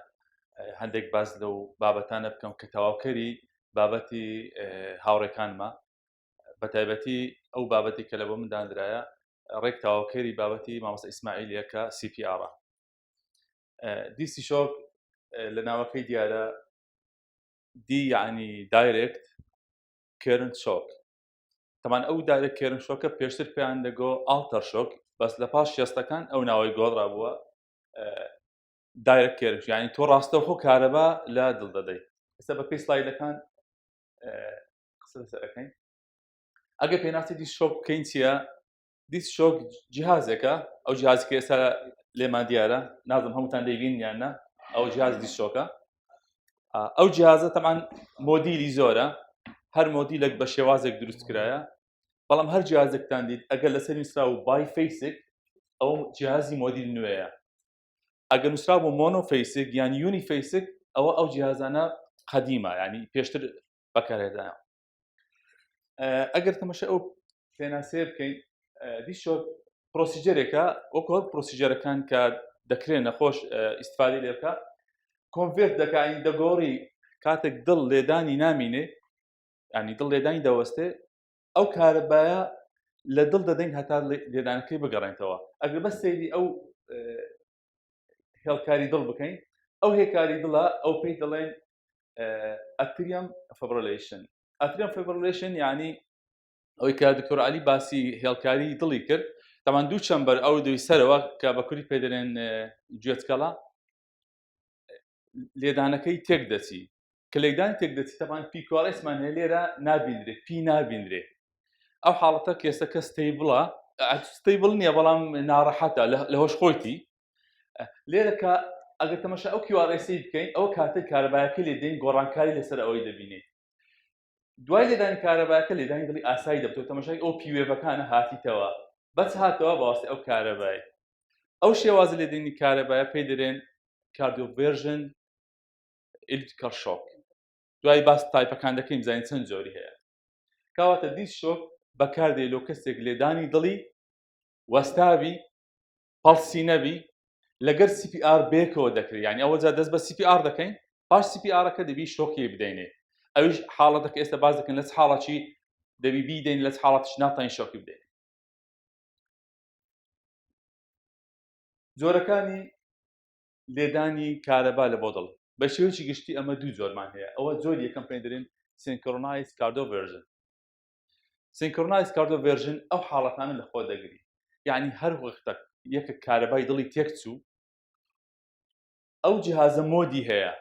هەندێک باز لەو بابەتانە بکەم کە تەواوکەری بابەتی هاوڕێکانمە بە تایبەتی ئەو بابەتی کە لە بۆ مندانرایە ڕێک تەواوکەری بابەتی مامۆستا ئیسماعیلیە کە CPR دیسی شۆک لە ناوەکەی دیارە دی یعنی دایرێکت کێرن شۆک تەمان ئەو دایرێک کێرن شۆکە پێشتر پێیان دەگۆ ئالتەر شۆک بەس لە پاش شێستەکان ئەو ناوەی گۆڕا بووە دایرەکت کێرش، یعنی تۆ ڕاستەوخۆ کارەبا لە دڵ دەدەیت. ئێستا بە پێی سلایدەکان قسە لەسەرەکەین. ئەگەر پێناسی دیس شۆک بکەین چییە؟ دیس شۆک جیهازێکە، ئەو جیهازی کە ئێستا لێمان دیارە، نازم هەمووتان دەیبین یاننا، ئەو جیهاز دیس شۆکە. ئەو جیهازە تەمان مۆدیلی زۆرە، هەر مۆدیلێک بە شێوازێک دروست کرایە، بەڵام هەر جیهازێکتان دیت ئەگەر لەسەر نووسرا و بای فەیسک ئەو جیهازی مۆدیل نوێیە. ئەگەر نووسرا بۆ مۆنۆ فەیسک یان یونی فەیسک ئەو جیهازانە قەدیمە، ینی پێشتر بەکارهێدایە. ئەگەر تەماشا ئەو پێناسێ بکەین، دیس شۆک پرۆسیجەرێکە وەکو پرۆسیجەرەکان کە دەکرێت نەخۆش ئیستفادەی لێ بکە، کۆنڤێرت دەکاین دەگۆڕی کاتێک دڵ لێدانی نامینێ، ینی دڵ لێدانی دەوەستێ، ئەو کارەبایە لە دڵ دەدەین هەتا لێدانەکەی بگەڕێنەوە. ئەگەر بەس سەیری ئەو هێڵکاری دڵ بکەین، ئەو هێکاری دڵە ئەو پێی دەڵێن ئەتریەم فیبریلیشن. ئەتریەم فیبریلیشن یعنی ئەوەی کە دکتۆر عەلی باسی هێڵکاری دڵی کرد، تەمان دوو چەمبەر ئەو دوی سەرەوە کە بە کوردی پێ دەڵێن گوێچکەڵە، لێدانەکەی تێک دەچی، کە لێدانی تێک دەچی تەمان پیکۆڵێسمان هەیە لێرە نابینرێت، پی نابینرێت. ئەو حاڵەتە کێسەکە ستەیبڵە، ستەیبڵ نییە بەڵام ناڕەحەتە لە هۆش خۆیتی. لێرە کە ئەگەر تەماشا ئەو QRS بکەین، ئەو کاتێک کارەبایەکە لێدەین گۆڕانکاری لەسەر ئەوەی دەبینێت. دوای لێدانی کارەبایەکە لێدانی دڵی ئاسایی دەبێت، تەماشای ئەو پیوێڤەکانە هاتیتەوە، بەس هاتەوە بەواسطەی ئەو کارەبای. ئەو شێوازە لێدانی کارەبایە پێی دەرێن کاردیۆڤێرژن ئێلکتریکال شۆک. دوای باس تایپەکان دەکەین بزانین چەند جۆری هەیە. کەواتە دیس شۆک بەکاردێت لۆ کەسێک لێدانی دڵی وەستابی پەڵسی نەبی لەگەر CPR بێکەوە دەکرێت، یعنی ئەوە جا دەست بە CPR دەکەین، پاش CPR-ەکە دەبی شۆکی بدەینێ. ئەویش حاڵەتەکە ئێستا باز دەکەن لە چ حاڵەتی دەبی بیدەین، لە چ حاڵەتیش ناتوانین شۆکی بدەین. جۆرەکانی لێدانی کارەبا لە بۆ دڵ بە شێوەیەکی گشتی ئەمە دوو جۆرمان هەیە. ئەوە جۆری یەکەم پێی دەرێن سینکرۆنایز کاردیۆڤێرژن. سینکرۆنایز کاردیۆڤێرژن ئەو حاڵەتانە لە خۆ دەگری، یعنی هەر وەختە یەکە کارەبای دڵی تێک چوو، ئەو جیهازە مۆدی هەیە،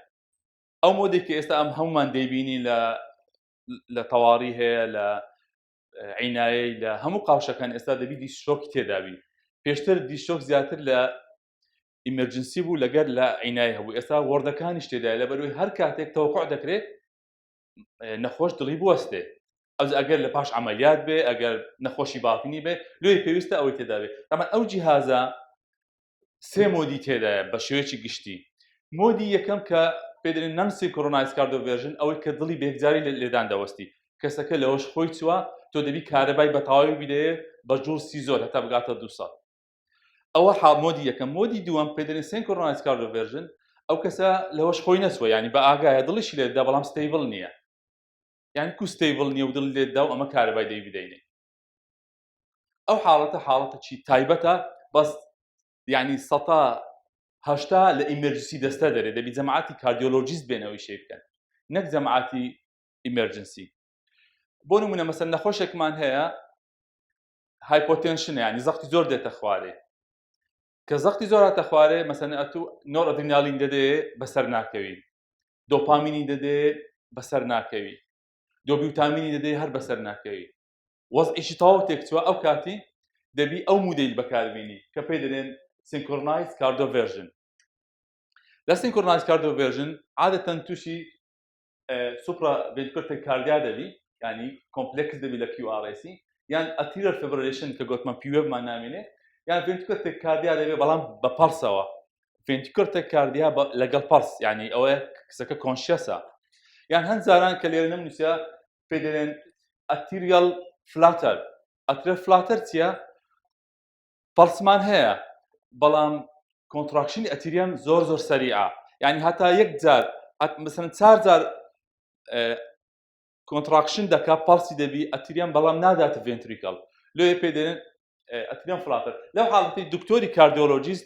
ئەو مۆدێکی ئێستا ئەم هەمومان دەیبینی لە تەواڕی هەیە، لە عینایی، لە هەموو قاوشەکان ئێستا دەبی دیس شۆکی تێدابی. پێشتر دیس شۆک زیاتر لە ئیمەرجنسی بوو لەگەر لە عینایی هەبوو، ئێستا وەردەکانیش تێدایە، لەبەرەوەی هەر کاتێک تەوەقوع دەکرێت نەخۆش دڵی بوەستێ، ئەگەر لە پاش عەمەلیات بێ، ئەگەر نەخۆشی باڵتنی بێ، لێی پێویستە ئەوەی تێدا بێت. تەمان ئەو جیهازە سێ مۆدی تێدایە بە شێوەیەکی گشتی. مۆدی یەکەم کە پێدرێن نان سینکرۆنایز کاردیۆڤێرژن، ئەوەی کە دڵی بێکجاری لێدان دەوەستی، کەسەکە لەوەش خۆی چووە، تۆ دەبی کارەبای بە تەواوی بدەیە بە جوڵ سی زۆر هەتا بگاتە 200. ئەوە مۆدی یەکەم. مۆدی دووەم پێدرێن سینکرۆنایز کاردیۆڤێرژن، ئەو کەسە لەوەش خۆی نەچووە، یعنی بە ئاگایە دڵیشی لێدا بەڵام ستەیبڵ نییە، یعنی کو ستەیبڵ نییە و دڵ لێدا و ئەمە کارەبای دەی بدەینێ. ئەو حاڵەتە چی تایبەتە، بەس یعنی 80 لە ئیمەرجنسی دەستە دەرێت، دەبی جەماعەتی کاردیۆلۆجیست بێنەوەی شێ بکەن، نەک جەماعەتی ئیمەرجنسی. بۆ نمونە مەسەن نەخۆشێکمان هەیە هایپۆتێنشنە، یعنی زەختی زۆر دێتە خوارێ، کە زەختی زۆر هاتە خوارێ مەسەن ئەتوو نۆڕەدرینالین دەدێ بەسەر ناکەوی، دۆپامینی دەدێ بەسەر ناکەوی، دۆبیوتامینی دەدێ هەر بەسەر ناکەوی، وەزعیشی تەواو تێکچووە، ئەو کاتی دەبی ئەو مودەیل بەکاربینی کە پێی دەرێن سینکرۆنایز کاردیۆڤێرژن. لە سینکرۆنایز کاردیۆڤێرژن عادەتەن تووشی سوپرا ڤێنتریکولار کاردیا دەبی، یعنی کۆمپلێکس دەبی لە QRS، یان ئەتریەل فیبریلیشن کە گوتمان پیوێبمان نامێنێ، یان ڤێنتریکولار کاردیا دەبێ بەڵام بە پەڵسەوە. ڤێنتریکولار کاردیا لەگەڵ پەڵس، یعنی ئەوەیە کەسەکە کۆنشیەسە. یان هەند جاران کە لێرە نەمنووسە پێی دەرێن ئەتریەل فلاتەر. ئەتریەل فلاتەر چییە؟ پەڵسمان هەیە بەڵام کۆنتراکشنی ئەتریەم زۆر زۆر سەریعە، یعنی هەتا یەک جار مەسەلەن 4 جار کۆنتراکشن دەکا پەڵسی دەبی ئەتریەم، بەڵام ناداتە ڤێنتریکڵ، لێ پێی دەرێن ئەتریەم فلاتەر. لەو حاڵەتی دکتۆری کاردیۆلۆجیست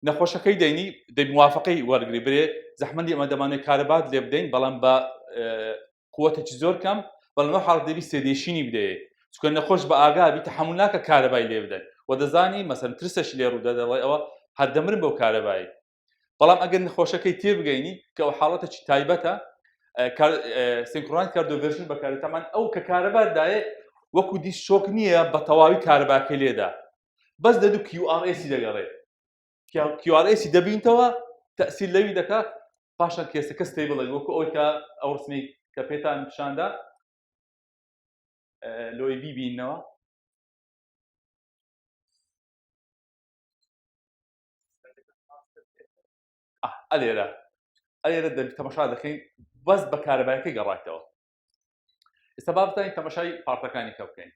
نەخۆشەکەی دەینی دەبی موافقەی وەرگری برێ زەحمەتی ئەمە دەمانێت کارەبات لێ بدەین، بەڵام بە قووەتێکی زۆر کەم، بەڵام لەو حاڵەت دەبی سێدێشینی بدەیە، چونکە نەخۆش بە ئاگا بی تەحمل ناکە کارەبای لێ بدەن، و دەزانی مەسەن ترسەش لێ ڕوودا دەڵێ ئەوە هەردەمرن بەو کارەبایی بەڵام ئەگەر نەخۆشەکەی تێبگەینی کە ئەو حاڵەتێکی تایبەتە سینکرۆنایز کاردۆڤێرژن بەکارێتەمان ئەو کە کارەبادایە وەکو دیس شۆک نییە بە تەواوی کارەباکە لێدا بەس دەدوو QRS دەگەڕێت QRS دەبینتەوە تەسیل لەوی دەکات پاشان کێسەکە ستیبڵە وەکو ئەوەی کە ئەو ڕسمی کە پێتان پیشاندا لۆی بیبینەوە ئەلێرە تەماشا دەکەین بەس بە کارەبایەکەی گەڕایتەوە ئێستا با بزانین تەماشای پارتەکانی کە بکەین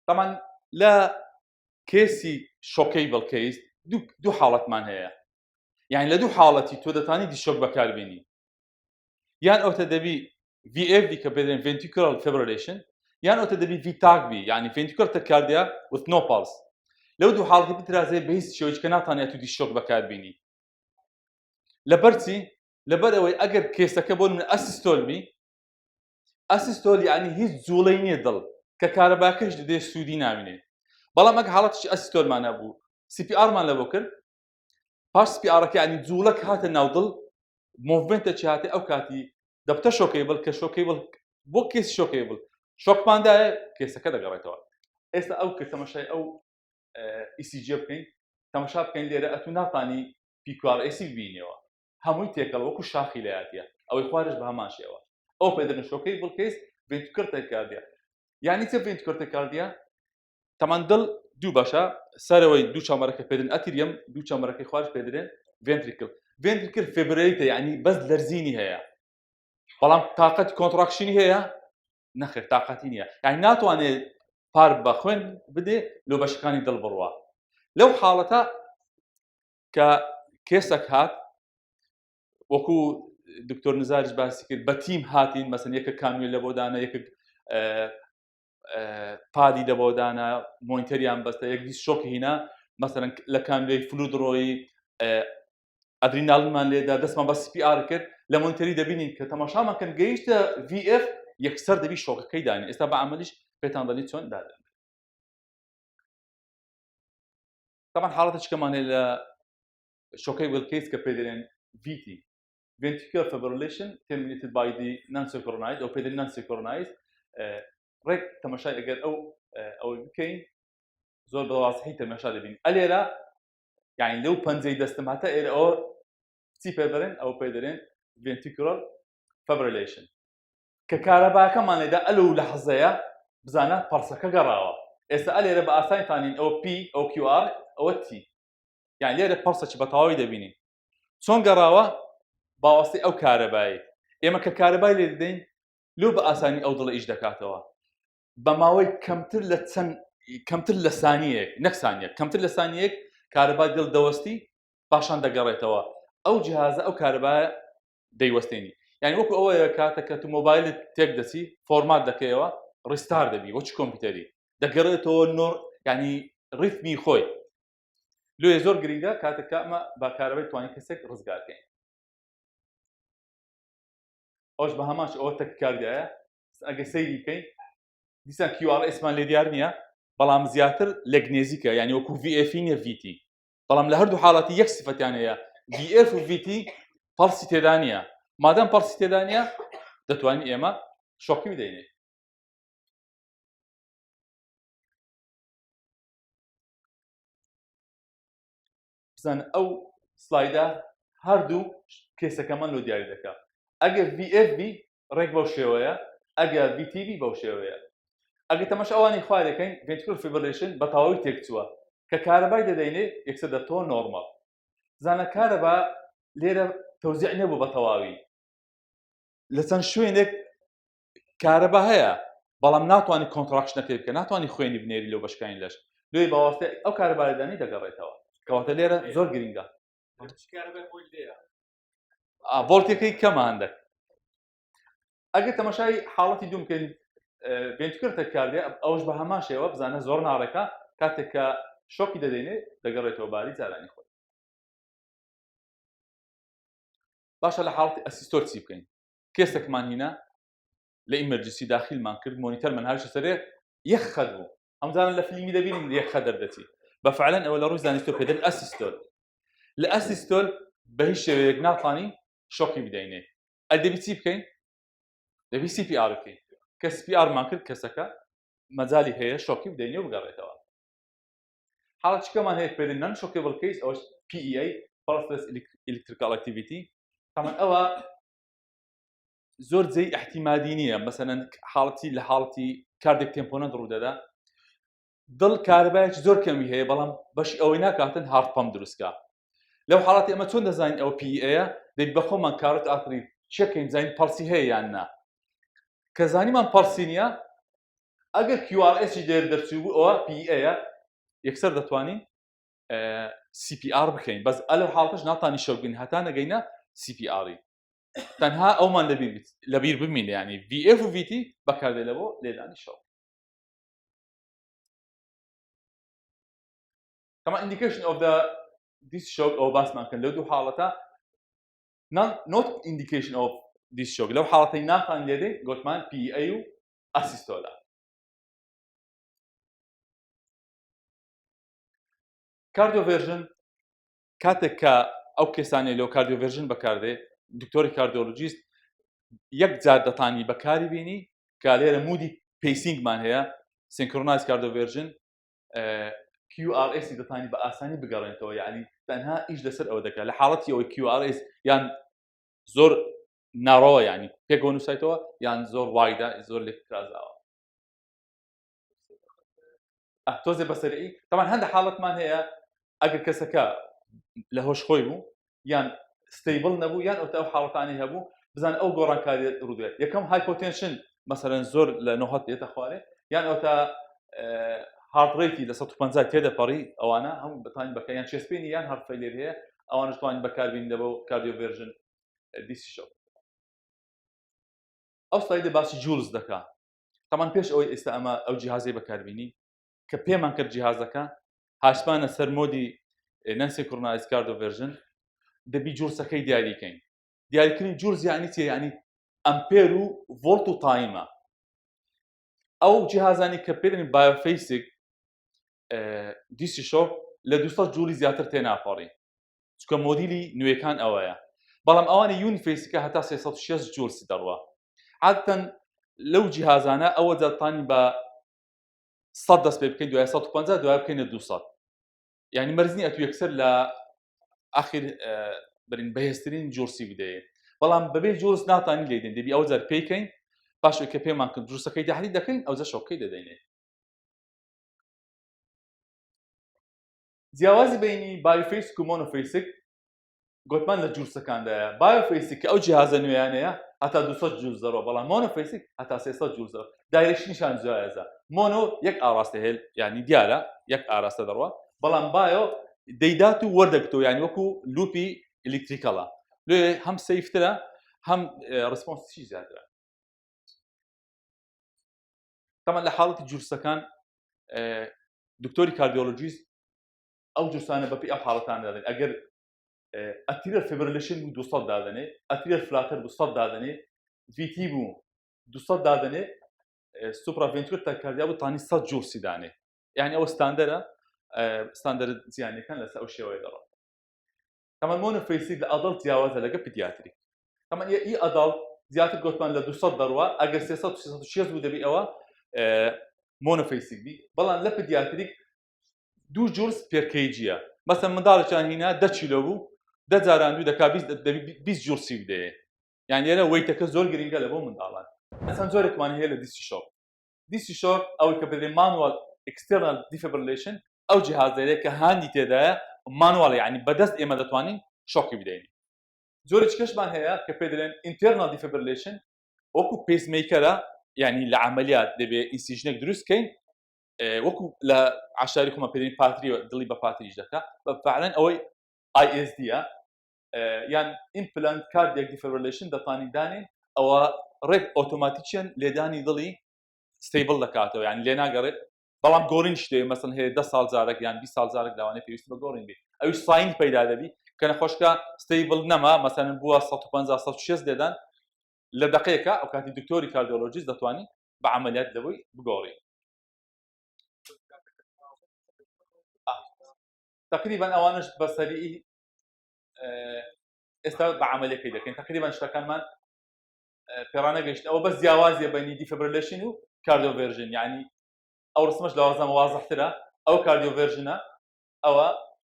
تەمان لە کێسی شۆکەیبڵ کەیس دوو حاڵەتمان هەیە یعنی لە دوو حاڵەتی تۆ دەتانی دیشۆک بەکاربێنی یان ئەوتە دەبی VFD کە پێدرێن ventricular fibrillation یان ئەوتە دەبی VTAC بی یعنی ventricular tachycardia with no pulse لەو دوو حاڵەتی بترازێ بە هیچ شێوەیەک کە ناتوانێت تو دیشۆک بەکاربێنی لەبەرچی لەبەر ئەوەی ئەگەر کێسەکە بۆ من ئەسیستۆل بی ئەسیستۆل یعنی هیچ جوڵەی نییە دڵ کە کارەباکەش دەدێ سوودی نامێنێت بەڵام ئەگە حاڵەتش ئەسیستۆلمانە بوو CPR-مان لەبۆ کرد پاش CPR-ەکە ینی جوڵەک هاتە ناو دڵ موڤمنتێکی هاتێ ئەو کاتی دەبتە شۆکەیبڵ کە شۆکەیبڵ بۆ کێسی شۆکەیبڵ شۆکماندایە کێسەکە دەگەڕێتەوە ئێستا ئەو کرد تەماشای ئەو ECG بکەین تەماشا بکەین لێرە ئەتو ناتانی PQRS ببینیەوە هەمووی تێکەڵ وەکو شاخی لایەتیە ئەوەی خوارش بە هەمان شێوە ئەو پێدرن شۆکەیبڵ کەیس ventricular tachycardia یعنی چه ventricular tachycardia تەمان دڵ دوو باشە سەرەوەی دوو چامەرەکە پێدرن ئەتریەم دوو چامەرەکەی خوارش پێدرێن ventricle fibrillate یعنی بەس لەرزینی هەیە بەڵام تااقەتی کۆنتراکشنی هەیە نەخێر تااقەتی نییە یعنی ناتوانێت پار بە خوێن بدێ لۆ بەشەکانی دڵ بڕوە لەو حاڵەتە کە کێسەک هات وەکو دکتۆر نزاریش باسی کرد بە تیم هاتین مەسەن یەکە کانوێل لە بۆدانە یەکە پادی لە بۆدانە مۆنیتەریان بەستە یەک دیس شۆک هینا مەسەن لە کانوێی فلودڕۆی ئەدریناڵمان لێدا دەستمان بە CPR کرد لە مۆنیتەری دەبینین کە تەماشامان کەن گەیشتە VF یەکسەر دەبی شۆکەکەی دانی ئێستا بە عەمەلیش پێتان دەڵێن چۆن دادەن طبعا حاڵەتێکمان هەیە لە شۆکەیبڵ کەیس کە پێدرێن VT ventricular fibrillation terminated by the non-synchronized ئەو پێدرێن non-synchronized ڕێک تەماشای ئەگەر ئەو بکەین زۆر بەوازحی تەماشا دەبین ئەلێرە یعنی لەو پەنجەی دەستم هاتە ئێرە ئەوە چی پێبەرن ئەو پێدرێن ventricular fibrillation کە کارەباکەمان لێدا ئەلو لەحەزەیە بزانە پەرسەکە گەڕاوە ئێستا ئەلێرە بە ئاسانتانین ئەوە P ئەو QR ئەوە T یعنی لێرە پەرسەکی بە تەواوی دەبینین چۆن گەڕاوە باوەستی ئەو کارەبایی ئێمە کە کارەبای لێ دەدەین لۆ بە ئاسانی ئەو دڵە ئیش دەکاتەوە بە ماوەی کەمتر لە سانیەک نەک سانیەک کەمتر لە سانیەک کارەبای دڵ دەوەستی پاشان دەگەڕێتەوە ئەو جیهازە ئەو کارەبایە دەیوەستێنی یعنی وەکو ئەوەیە کاتێککە تو مۆبایلت تێک دەچی فۆرمات دەکەیەوە ڕیستار دەبی وەچ کۆمپیوتەری دەگەڕێتەوە نۆر ینی ڕیتمی خۆی لێ زۆر گرنگە کاتێک ئەمە با کارەبای توانی کەسێک ڕزگارکەین ئەوش بە هەماش ئەوە تەکیکاردایە ئەگە سەیری بکەین دیسان QRS-مان لێ دیار نییە بەڵام زیاتر لە گنێزیکە یعنی وەکو VF نیە VT بەڵام لە هەردوو حاڵاتی یەک سیفەتیان هەیە VF و VT پەڵسی تێدا نیە مادام پەڵسی تێدا نیە دەتوانین ئێمە شۆکی بدەینێ بزانە ئەو سلایدا هەردوو کێسەکەمان لۆ دیاری دەکات ئەگەر VFB ڕێک بەو شێوەیە ئەگەر VTB بەو شێوەیە ئەگەر تەماشا ئەوانی خوارەکەین ventricular fibrillation بە تەواوی تێکچووە کە کارەبای دەدەینێ یەکسەر دەبتەوە نۆرمەڵ زانە کارەبا لێرە تەوزیع نەبوو بە تەواوی لە چەند شوێنێک کارەبا هەیە بەڵام ناتوانانی کۆنتراکشنەکەی بکە ناتوانانی خوێنی بنێری لەو بەشکانی لەش لێ باوەستە ئەو کارەبارەدانی دەگەڕێتەوە کەواتە لێرە زۆر گرنگە ڤۆڵتێکەی کەمە هەندێک ئەگەر تەماشای حاڵەتی دوو بکەین ventricular tachycardia ئەوش بە هەمان شێوە بزانە زۆر ناڕێکە کاتێک کە شۆکی دەدەینێ دەگەڕێتەوە باری جارانی خۆی باشە لە حاڵەتی ئەسیستۆر چی بکەین کێسێکمان هینە لە ئیمەرجنسی داخیلمان کرد مۆنیتەرمان هەرشە سەرێ یەک خەت بوو ئەمجاران لە فیلمی دەبینین یەک خەدەر دەچی بەفعلەن ئەوە لە ڕووی زانستیۆ پێدەن ئەسیستۆل لە ئەسیستۆل بە هیچ شێوەیەک ناتوانین شۆکی بدەینێ ئەدەبی چی بکەین دەبی CPR بکەین کە CPR مان کرد کەسەکە مەجای هەیە شۆکی بدەینێ و بگەڕێتەوە حاڵە چکەمان هەیە پێدەن نان شۆکێبڵ کەیس ئەوش PEA Pulseless Electrical Activity تەمان ئەوە زۆر جێی احتیمادی نییە مەسەلەن حاڵەتی لە حاڵەتی کاردێک تێمپۆنەنت ڕوودەدا دڵ کارەبایەکی زۆر کەمی هەیە بەڵام بەشی ئەوەی ناکاتن هارد پەمپ دروستکە لەو حاڵەتی ئەمە چۆن دەزانین ئەو PEA دەبی بە خۆمان کارت ئاکری چەکەین زانین پەرسی هەیە یان نا کە زانیمان پەرسی نییە ئەگەر QRS دێر دەرچوو بوو ئەوە PEA یەکسەر دەتوانین CPR بکەین بەس ئەلەو حاڵەتەش ناتوانین شۆکبین هەتا نەگەینە CPR تەنها ئەومان لەبیر بمین یعنی VF و VT بەکاردێت بۆ لێدانی شۆک كما indication of this shock أو باسمان كان لو دو حالته not indication of this shock لو حالتين ناقان لدي قلت مان PEA أسيستولا كارديوفيرجن كاتك أو كساني لو كارديوفيرجن بكاردي دكتوري كارديولوجيست يك زاد دتاني بكاري بيني كالير مودي pacing مان هي synchronized cardioversion QRS دتاني بأساني بقرنتو يعني تنها إيش دسر أو ذكاء لحالتي أو QRS يعني زور نارو يعني بيجونو سايتوا يعني زور وايدا زور لكرازاوا توزي بسرعي طبعا هذا حالة ما هي أجر كسكا لهوش خويبو يعني ستيبل نبو يعني أو حالة ثانية هبو بزان أو جوران كاري رودية يكم هايبوتنشن مثلا زور لنهات يتخوالي يعني أو تا هارت ريتي ل 150 تيدا بري او انا هم بتاني بكا يعني شيسبيني يعني هارت فيلير هي او انا طبعا بكار بين دبو كارديو فيرجن دي سي شوك او سلايد باش جولز دكا طبعا بيش او استعمال او جهازي بكار بيني كبيمان كر جهازك هاشبانا سر مودي نان سينكرونايز كارديو فيرجن دبي جولز كاي ديالي كاين ديالي كاين جولز يعني امبيرو فولتو تايما او جهازاني كبيرن بايوفيسيك دي سي شوك ل 200 جولی زیاتر تێناپەڕی چونکە مۆدیلی نوێکان ئەوەیە بەڵام ئەوانە یونیفیسیکە هەتا 360 جوڵسی دەڕوە عادەتەن لەو جیهازانە ئەوە دەتوانین بە 100 دەست پێ بکەین دوای 150 دوای بکەینە 200 یعنی مەرزنی ئەتو یەکسەر لە ئاخر برین بەهێزترین جوڵسی بدەیە بەڵام بەبێ جوڵس ناتوانین لێدەین دەبی ئەو جار پێیکەین پاشوی کە پێمان کرد جوڵسەکەی تحلیل دەکەین ئەوجا شۆکەی دەدەینێ جیاوازی بینی بایوفیسیک و مونوفیسیک گوتمان لە جوولسەکاندایە بایوفیسیک ئەو جیهازە نوێیانەیە هەتا 200 جوولز دەڕۆ بەڵام مونوفیسیک هەتا 300 جوولز دەڕۆ دایرەکشنیشان جیایەزە مونو یەک ئاراستە هێل یعنی دیارە یەک ئاراستە دەڕوە بەڵام بایۆ دەیدات و وەردەگرتەوە یعنی وەکو لوپی ئلیکتریکەڵە لێ هەم سەیفترە هەم ڕسپۆنسی زیاترە تەمان لە حاڵەتی جوولسەکان دکتۆری کاردیۆلۆجیست او جوسانه بپی اپ حالتان دادن اگر اتریال فیبریلیشن 200 دادنه اتریال فلاتر 200 دادنه وی تی بو 200 دادنه سوپرا فنتریکولار تاکاردیا بو تانی 100 جول سیدانه يعني او ستاندرد زیانی کان لسه او شوی داره طبعا مونوفیسیک لادلت جوازه لگه پediاتریک طبعا ای ادلت زیاتر گوتمان ل 200 دروه اگر 300 360 بوده بی اوا مونوفیسیک بی بلان ل پediاتریک 2 جولز بير كيجيا مثلا من دار كان هنا 10 كيلو بو 10 زاران دو دكا 20 جول سي بده يعني انا ويتك زول جرينجا لبو من دالان مثلا زول كمان هي دي سي شوك او كبدي مانوال اكسترنال ديفيبريليشن او جهاز لك هاندي تدا مانوال يعني بدست اما دتواني شوك بديني زول كش مان هي كبدلن انترنال ديفيبريليشن اوكو بيس ميكر يعني العمليات دبي انسيجنك دروس كاين وەکو لە عشاری خۆمە پێدەین پاتری دڵی بە پاتریش دەکات فعلا ئەوەی ISD یان ئیمپلانت کاردیاک دیفیبریلیشن دەتوانین دانین ئەوە ڕێک ئۆتۆماتیکیان لێدانی دڵی ستیبل دەکاتەوە یعنی لێ ناگەڕێت بەڵام گۆڕین شتێ مەسەن هەیە 10 ساڵ جارێک یان 20 ساڵ جارێک لەوانەیە پێویستە بە گۆڕین بێت ئەویش ساین پەیدا دەبی کە نەخۆشکە ستیبل نەما مەسەن بووە 150 160 دێدان لە دقەیەکە ئەو کاتی دکتۆری کاردیۆلۆجیست دەتوانین بە عەمەلیات لەوەی بگۆڕین تقریبا ئەوانش بەسەری ئێستا بە عملەکەی دەکەین تقریبا شتەکانمان پێڕانە گەشت ئەوە بەس جیاوازیە بەینی دیفیبریلیشن و کاردیۆڤێرژن یعنی ئەو ڕسمەش لە وازەمە وازەحترە ئەو کاردیۆڤێرژنە ئەوە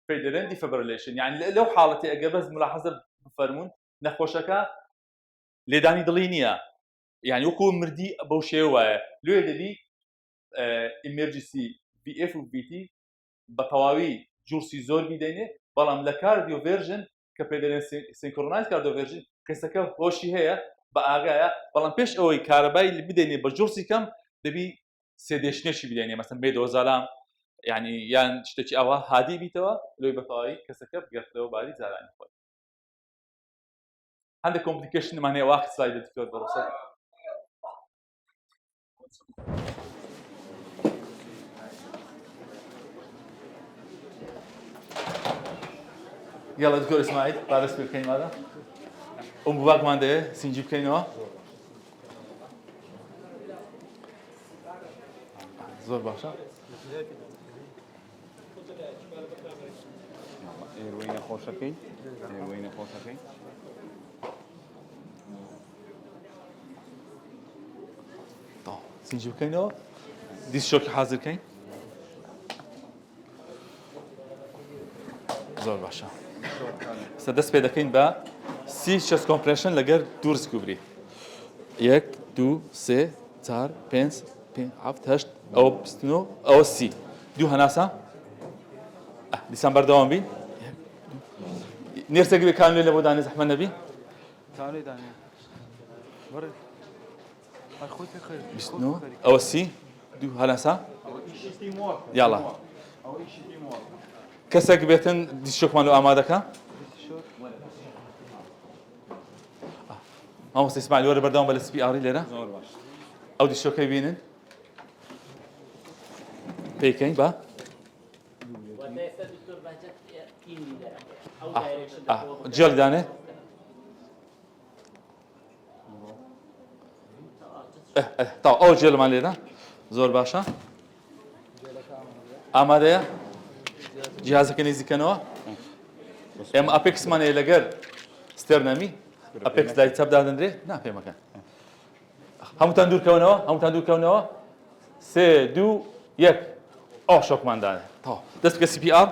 پێی دەڵێن دیفیبریلیشن یعنی لەو حاڵەتی ئەگە بەس ملاحەزە بفەرمونون نەخۆشەکە لێدانی دڵی نییە یعنی وەکو مردی بەو شێوە وایە لێ دەبی ئیمەرجنسی VF و VT بە تەواوی جوورسی زۆر بیدەینێ بەڵام لە کاردیۆڤێرژن کە پێ دەڵێن سینکرۆنایز کاردیۆڤێرژن کەسەکە هۆشی هەیە بە ئاگایە بەڵام پێش ئەوەی کارەبای بدەینێ بە جوورسی کەم دەبی سێدێشنێکی بدەینێ مەسەن بێ دۆزالام یعنی یان شتێکی ئەوە هادی بیتەوە لۆی بەتەواوی کەسەکە بگەڕێتەوە باری جارانی خۆی هەندێک کۆمپلیکیشنمان هەیە واخ سلایدە دکتۆر بەڕۆسە يلا دكتور اسماعيل بعد اسبوع بكين ماذا؟ باك مانده سنجيب كينوا زور باشا وين خوشكين وين خوشكين طيب سنجيب كينوا ديس شوكي حاضر كين زور باشا سدس پیدا کن با سی چست کمپرشن لگر دورس کوبری 1 2 3 4 5 7 8 او بستنو او سی دو هناسا دیسامبر دوام بین نرسه gibi کامل لبود دانیز احمد نبی تعالي داني برد اخوي خير بستنو او سی دو هناسا يلا کەسێک بێتن دیشۆکمان لە ئامادەکە مامۆستا ئیسماعیل وەرە بەردەوام بە لە CPR لێرە ئەو دیشۆکەی بینن پێیکەین بە جێڵی دانێ تاو ئەو جێڵمان لێرە زۆر باشە ئامادەیە جهازەکە نزیکەنەوە ئێمە ئەپێکسمان هەیە لەگەر ستێرنەمی ئەپێکس لای چەپ دادەنرێ ناپێمەکەن هەمووتان دوورکەونەوە 3 2 1 ئەو شۆکمان دانێ دەست بکە CPR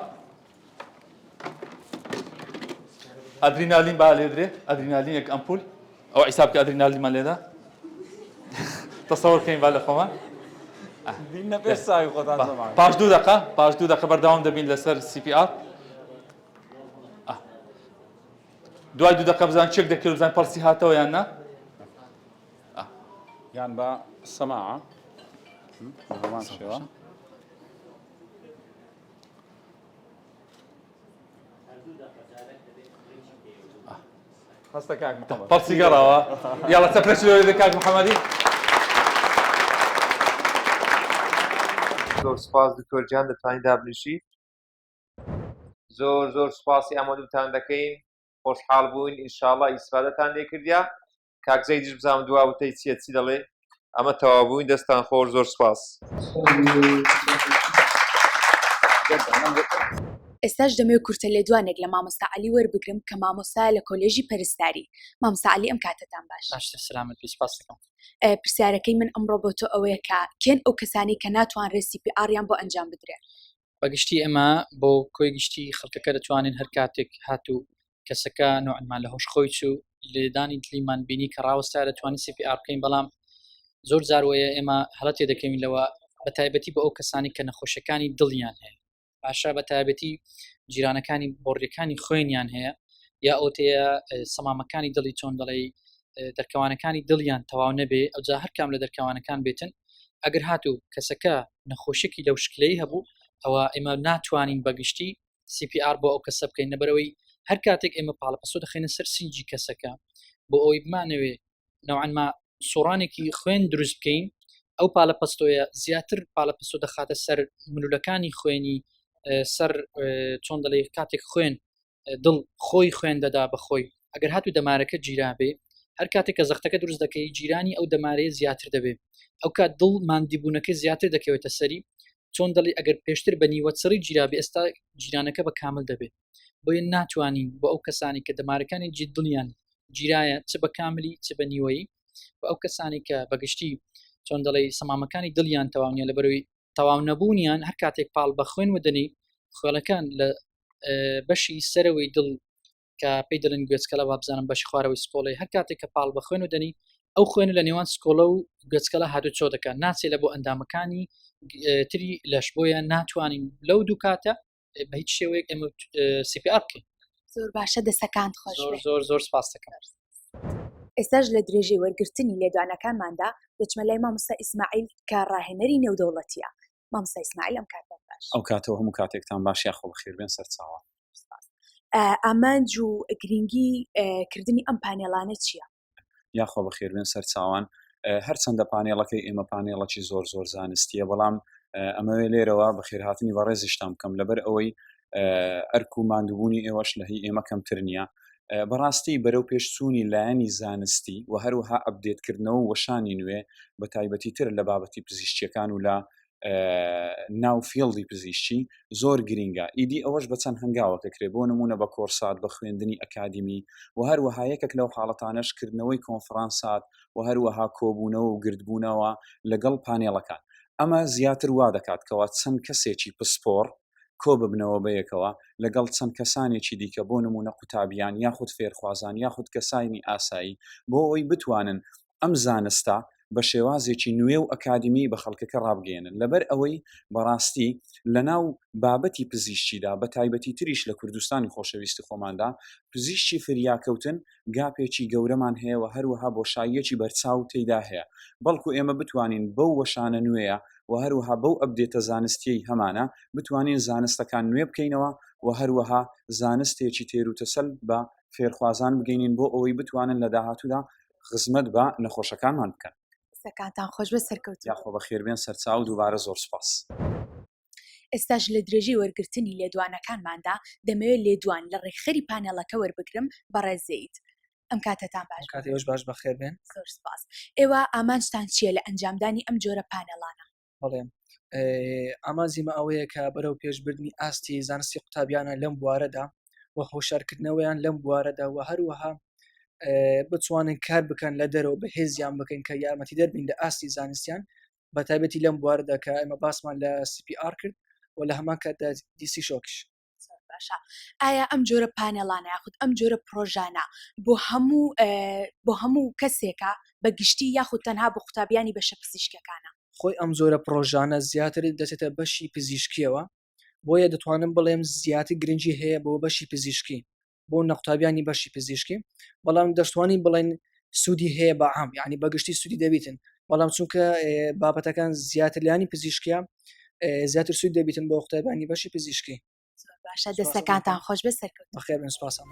ئەدرینالین با لێدرێ ئەدرینالین یەک ئەمپول ئەو حیساب کە ئەدرینالینمان لێدا تەسەووڕ بکەین با لە خۆمان دينا بيساي خدان زمان پاش دوو دقه بەردەوام دەبین لەسەر CPR دوای دوو دقه بزان چێک دەکرد بزان پەرسی هاتەوە یان نا يعني با سماعة زمان شوى خاصة كاك محمد پەرسی گەڕاوە یاڵە چەپرەش لێ کاک محەممەدی زۆر سپاس دکتۆر جان دەتوانین دابنیشیت زۆر سپاسی ئامادەتان دەکەین خۆشحاڵ بووین ئینشاءڵڵا ئیسفادەتان لێ کردیا کاک زەیدیش بزانم دواوتەی چی دەڵێ ئەمە تەواو بووین دەستان خۆش زۆر سپاس ئێستاش دەمەوێت کورتە لێدوانێک لە مامۆستا عەلی وەربگرم کە مامۆستایە لە کۆلێژی پەرستاری مامۆستا عەلی ئەم کاتتان باش سلامت سپاس دەکەم پرسیارەکەی من ئەمڕۆ بۆ تۆ ئەوەیە کە کێن ئەو کەسانی کە ناتوانرێت CPR یان بۆ ئەنجام بدرێت بەگشتی ئێمە بۆ کۆی گشتی خەڵکەکە دەتوانین هەر کاتێک هاتوو کەسەکە نوعمان لە هۆش خۆی چوو لێدانی دلیمان بینی کە ڕاوەستا دەتوانین CPR بکەین بەڵام زۆر جاروەیە ئێمە هەڵەتێ دەکەین لەوە بە تایبەتی بە ئەو کەسانی کە نەخۆشەکانی دڵیان هەیە باشە بە تایبەتی جیرانەکانی بۆڕیەکانی خوێنیان هەیە یا ئەوتەیە سەمامەکانی دڵی چۆن دەڵێ دەرکەوانەکانی دڵیان تەواو نەبێ ئەوجا هەر کام لە دەرکەوانەکان بێتن ئەگەر هاتوو کەسەکە نەخۆشێکی لەو شکلەی هەبوو ئەوە ئێمە ناتوانین بەگشتی CPR بۆ ئەو کەسە بکەین نەبەرەوەی هەر کاتێک ئێمە پاڵەپەسۆ دەخینە سەر سینجی کەسەکە بۆ ئەوەی بمانەوێ نەوعانما سۆڕانێکی خوێن دروست بکەین ئەو پاڵەپەستۆیە زیاتر پاڵەپەسۆ دەخاتە سەر ملولەکانی خوێنی سەر چۆن دەڵێ کاتێک خوێن دڵ خۆی خوێن دەدا بەخۆی ئەگەر هاتوو دەمارەکە گیرابێ هەر کاتێک کە زەختەکە دروست دەکەی جیرانی ئەو دەمارەیە زیاتر دەبێت ئەو کات دڵ ماندیبوونەکە زیاتر دەکەوێتە سەری چۆن دەڵی ئەگەر پێشتر بە نیوەچڕی جیرابی ئێستا جیرانەکە بە کامل دەبێت بۆیە ناتوانین بۆ ئەو کەسانی کە دەمارەکانی دڵیان جیرایە چ بە کاملی چ بە نیوەی و ئەو کەسانی کە بەگشتی چۆن دەڵی سەمامەکانی دڵیان تەواونیە لە بەروی تەواو نەبوونیان هەر کاتێک پاڵ بە خوێن ودەنی خوێڵەکان لە بەشی سەرەوەی دڵ کە پێی دەڵن گوێچکەلە وا بزانم بەشی خوارەوەی سکۆڵی هەر کاتێک کە پاڵ بە خوێن ودەنی ئەو خوێن لە نێوان سکۆڵە و گوێچکەلە هادو چۆ دەکات ناچێت لە بۆ ئەندامەکانی تری لەش بۆیە ناتوانین لەو دوو کاتە بە هیچ شێوەیەک ئێمە CPR بکەین. زۆر باشە دەسەکان خۆش بێ. زۆر سپاس دەکەم. ئێستاش لە درێژەی وەرگرتنی لێدوانەکانماندا دەچمە لای مامۆستا ئیسماعیل کە ڕاهێنەری نێودەوڵەتیە. مامۆستا ئیسماعیل ئەم کاتێک باش. ئەو کاتەوە هەموو کاتێکتان باش یاخۆ بەخێر بێن سەرچاوە. ئامانج و گرنگی کردنی ئەم پانێڵانە چییە؟ یاخۆ بەخێر بێن سەرچاوان هەرچەندە پانێڵەکەی ئێمە پانێڵەکی زۆر زانستیە بەڵام ئەمەوێ لێرەوە بەخێرهاتنی بەڕێزیشتان بکەم لەبەر ئەوەی ئەرک و ماندووبوونی ئێوەش لە هی ئێمە کەمتر نییە. بەڕاستی بەرەو پێشچوونی لایەنی زانستی و هەروەها ئەپدێتکردنەوە و وەشانی نوێ بە تایبەتی تر لە بابەتی پزیشکیەکان و لە ناو فیڵدی پزیشکی زۆر گرینگە. ئیدی ئەوەش بە چەند هەنگاوە دەکرێت بۆ نمونە بە کۆرسات بە خوێندنی ئەکادمی و هەروەها یەکێک لەو حاڵەتانەش کردنەوەی کۆنفرانسات و هەروەها کۆبوونەوە و گردبوونەوە لەگەڵ پانێڵەکان. ئەمە زیاتر وا دەکاتکەوە چەند کەسێکی پسپۆر کۆ ببنەوە بەیەکەوە لەگەڵ چەند کەسانێکی دیکە بۆ نمونە قوتابیان یاخود فێرخوازان یاخود کەسانی ئاسایی بۆ ئەوەی بتوانن ئەم زانستە بە شێوازێکی نوێ و ئەکادمی بە خەڵکەکە ڕابگەێنن. لەبەر ئەوەی بەڕاستی لە ناو بابەتی پزیشکیدا بە تایبەتی تریش لە کوردستانی خۆشەویستی خۆماندا پزیشکی فریاکەوتن گاپێکی گەورەمان هەیە و هەروەها بۆشاییەکی بەرچاو تێیدا هەیە. بەڵکو ئێمە بتوانین بەو وەشانە نوێیە و هەروەها بەو ئەپدێتە زانستیەی هەمانە بتوانین زانستەکان نوێ بکەینەوە و هەروەها زانستێکی تێروتەسەل بە فێرخوازان بگەینین بۆ ئەوەی بتوانن لە داهاتوودا خزمەت بە نەخۆشەکانمان بکەن. سەکانتان خۆش بە سەرکەوتن. یاخۆ بەخێر بێن سەرچاو دووبارە زۆر سپاس. ئێستاش لە درێژەی وەرگرتنی لێدوانەکانماندا دەمەوێت لێدوان لە ڕێکخەری پانێڵەکە وەربگرم بەڕێزەیت. ئەم کاتتان باش. کاتێوەش باش بەخێر بێن. زۆر سپاس. ئێوە ئامانجتان چییە لە ئەنجامدانی ئەم جۆرە پانێڵانە؟ بەڵێم ئامانجیمە ئەوەیە کە بەرەو پێشبردننی ئاستی زانستی قوتابیانە لەم بوارەدا و هۆشارکردنەوەیان لەم بوارەدا و هەروەها بتوانن کار بکەن لە دەرەوە بە هێزیان بکەن کە یارمەتی دەربین لە ئاستی زانستیان بە تایبەتی لەم بوارەدا کە ئێمە باسمان لە CPR کرد و لە هەمان کاتدا دیسی شۆکش. باشە ئایا ئەم جۆرە پانێڵانە یاخود ئەم جۆرە پرۆژانە بۆ هەموو کەسێکە بە گشتی یاخود تەنها بۆ قوتابیانی بەشە پزیشکەکانە؟ خۆی ئەم زۆرە پرۆژانە زیاتر دەچێتە بەشی پزیشکیەوە بۆیە دەتوانم بڵێم زیاتر گرنگی هەیە بۆ بەشی پزیشکی بۆ نەقوتابیانی بەشی پزیشکی بەڵام دەشتوانی بڵێن سوودی هەیە بە عام یعنی بەگشتی سوودی دەبیتن بەڵام چونکە بابەتەکان زیاتر لایانی پزیشکیە زیاتر سوود دەبیتن بۆ قوتابیانی بەشی پزیشکی. باشە دەستەکانتان خۆش بە سەرکەوتن. بەخێر بن سپاسم.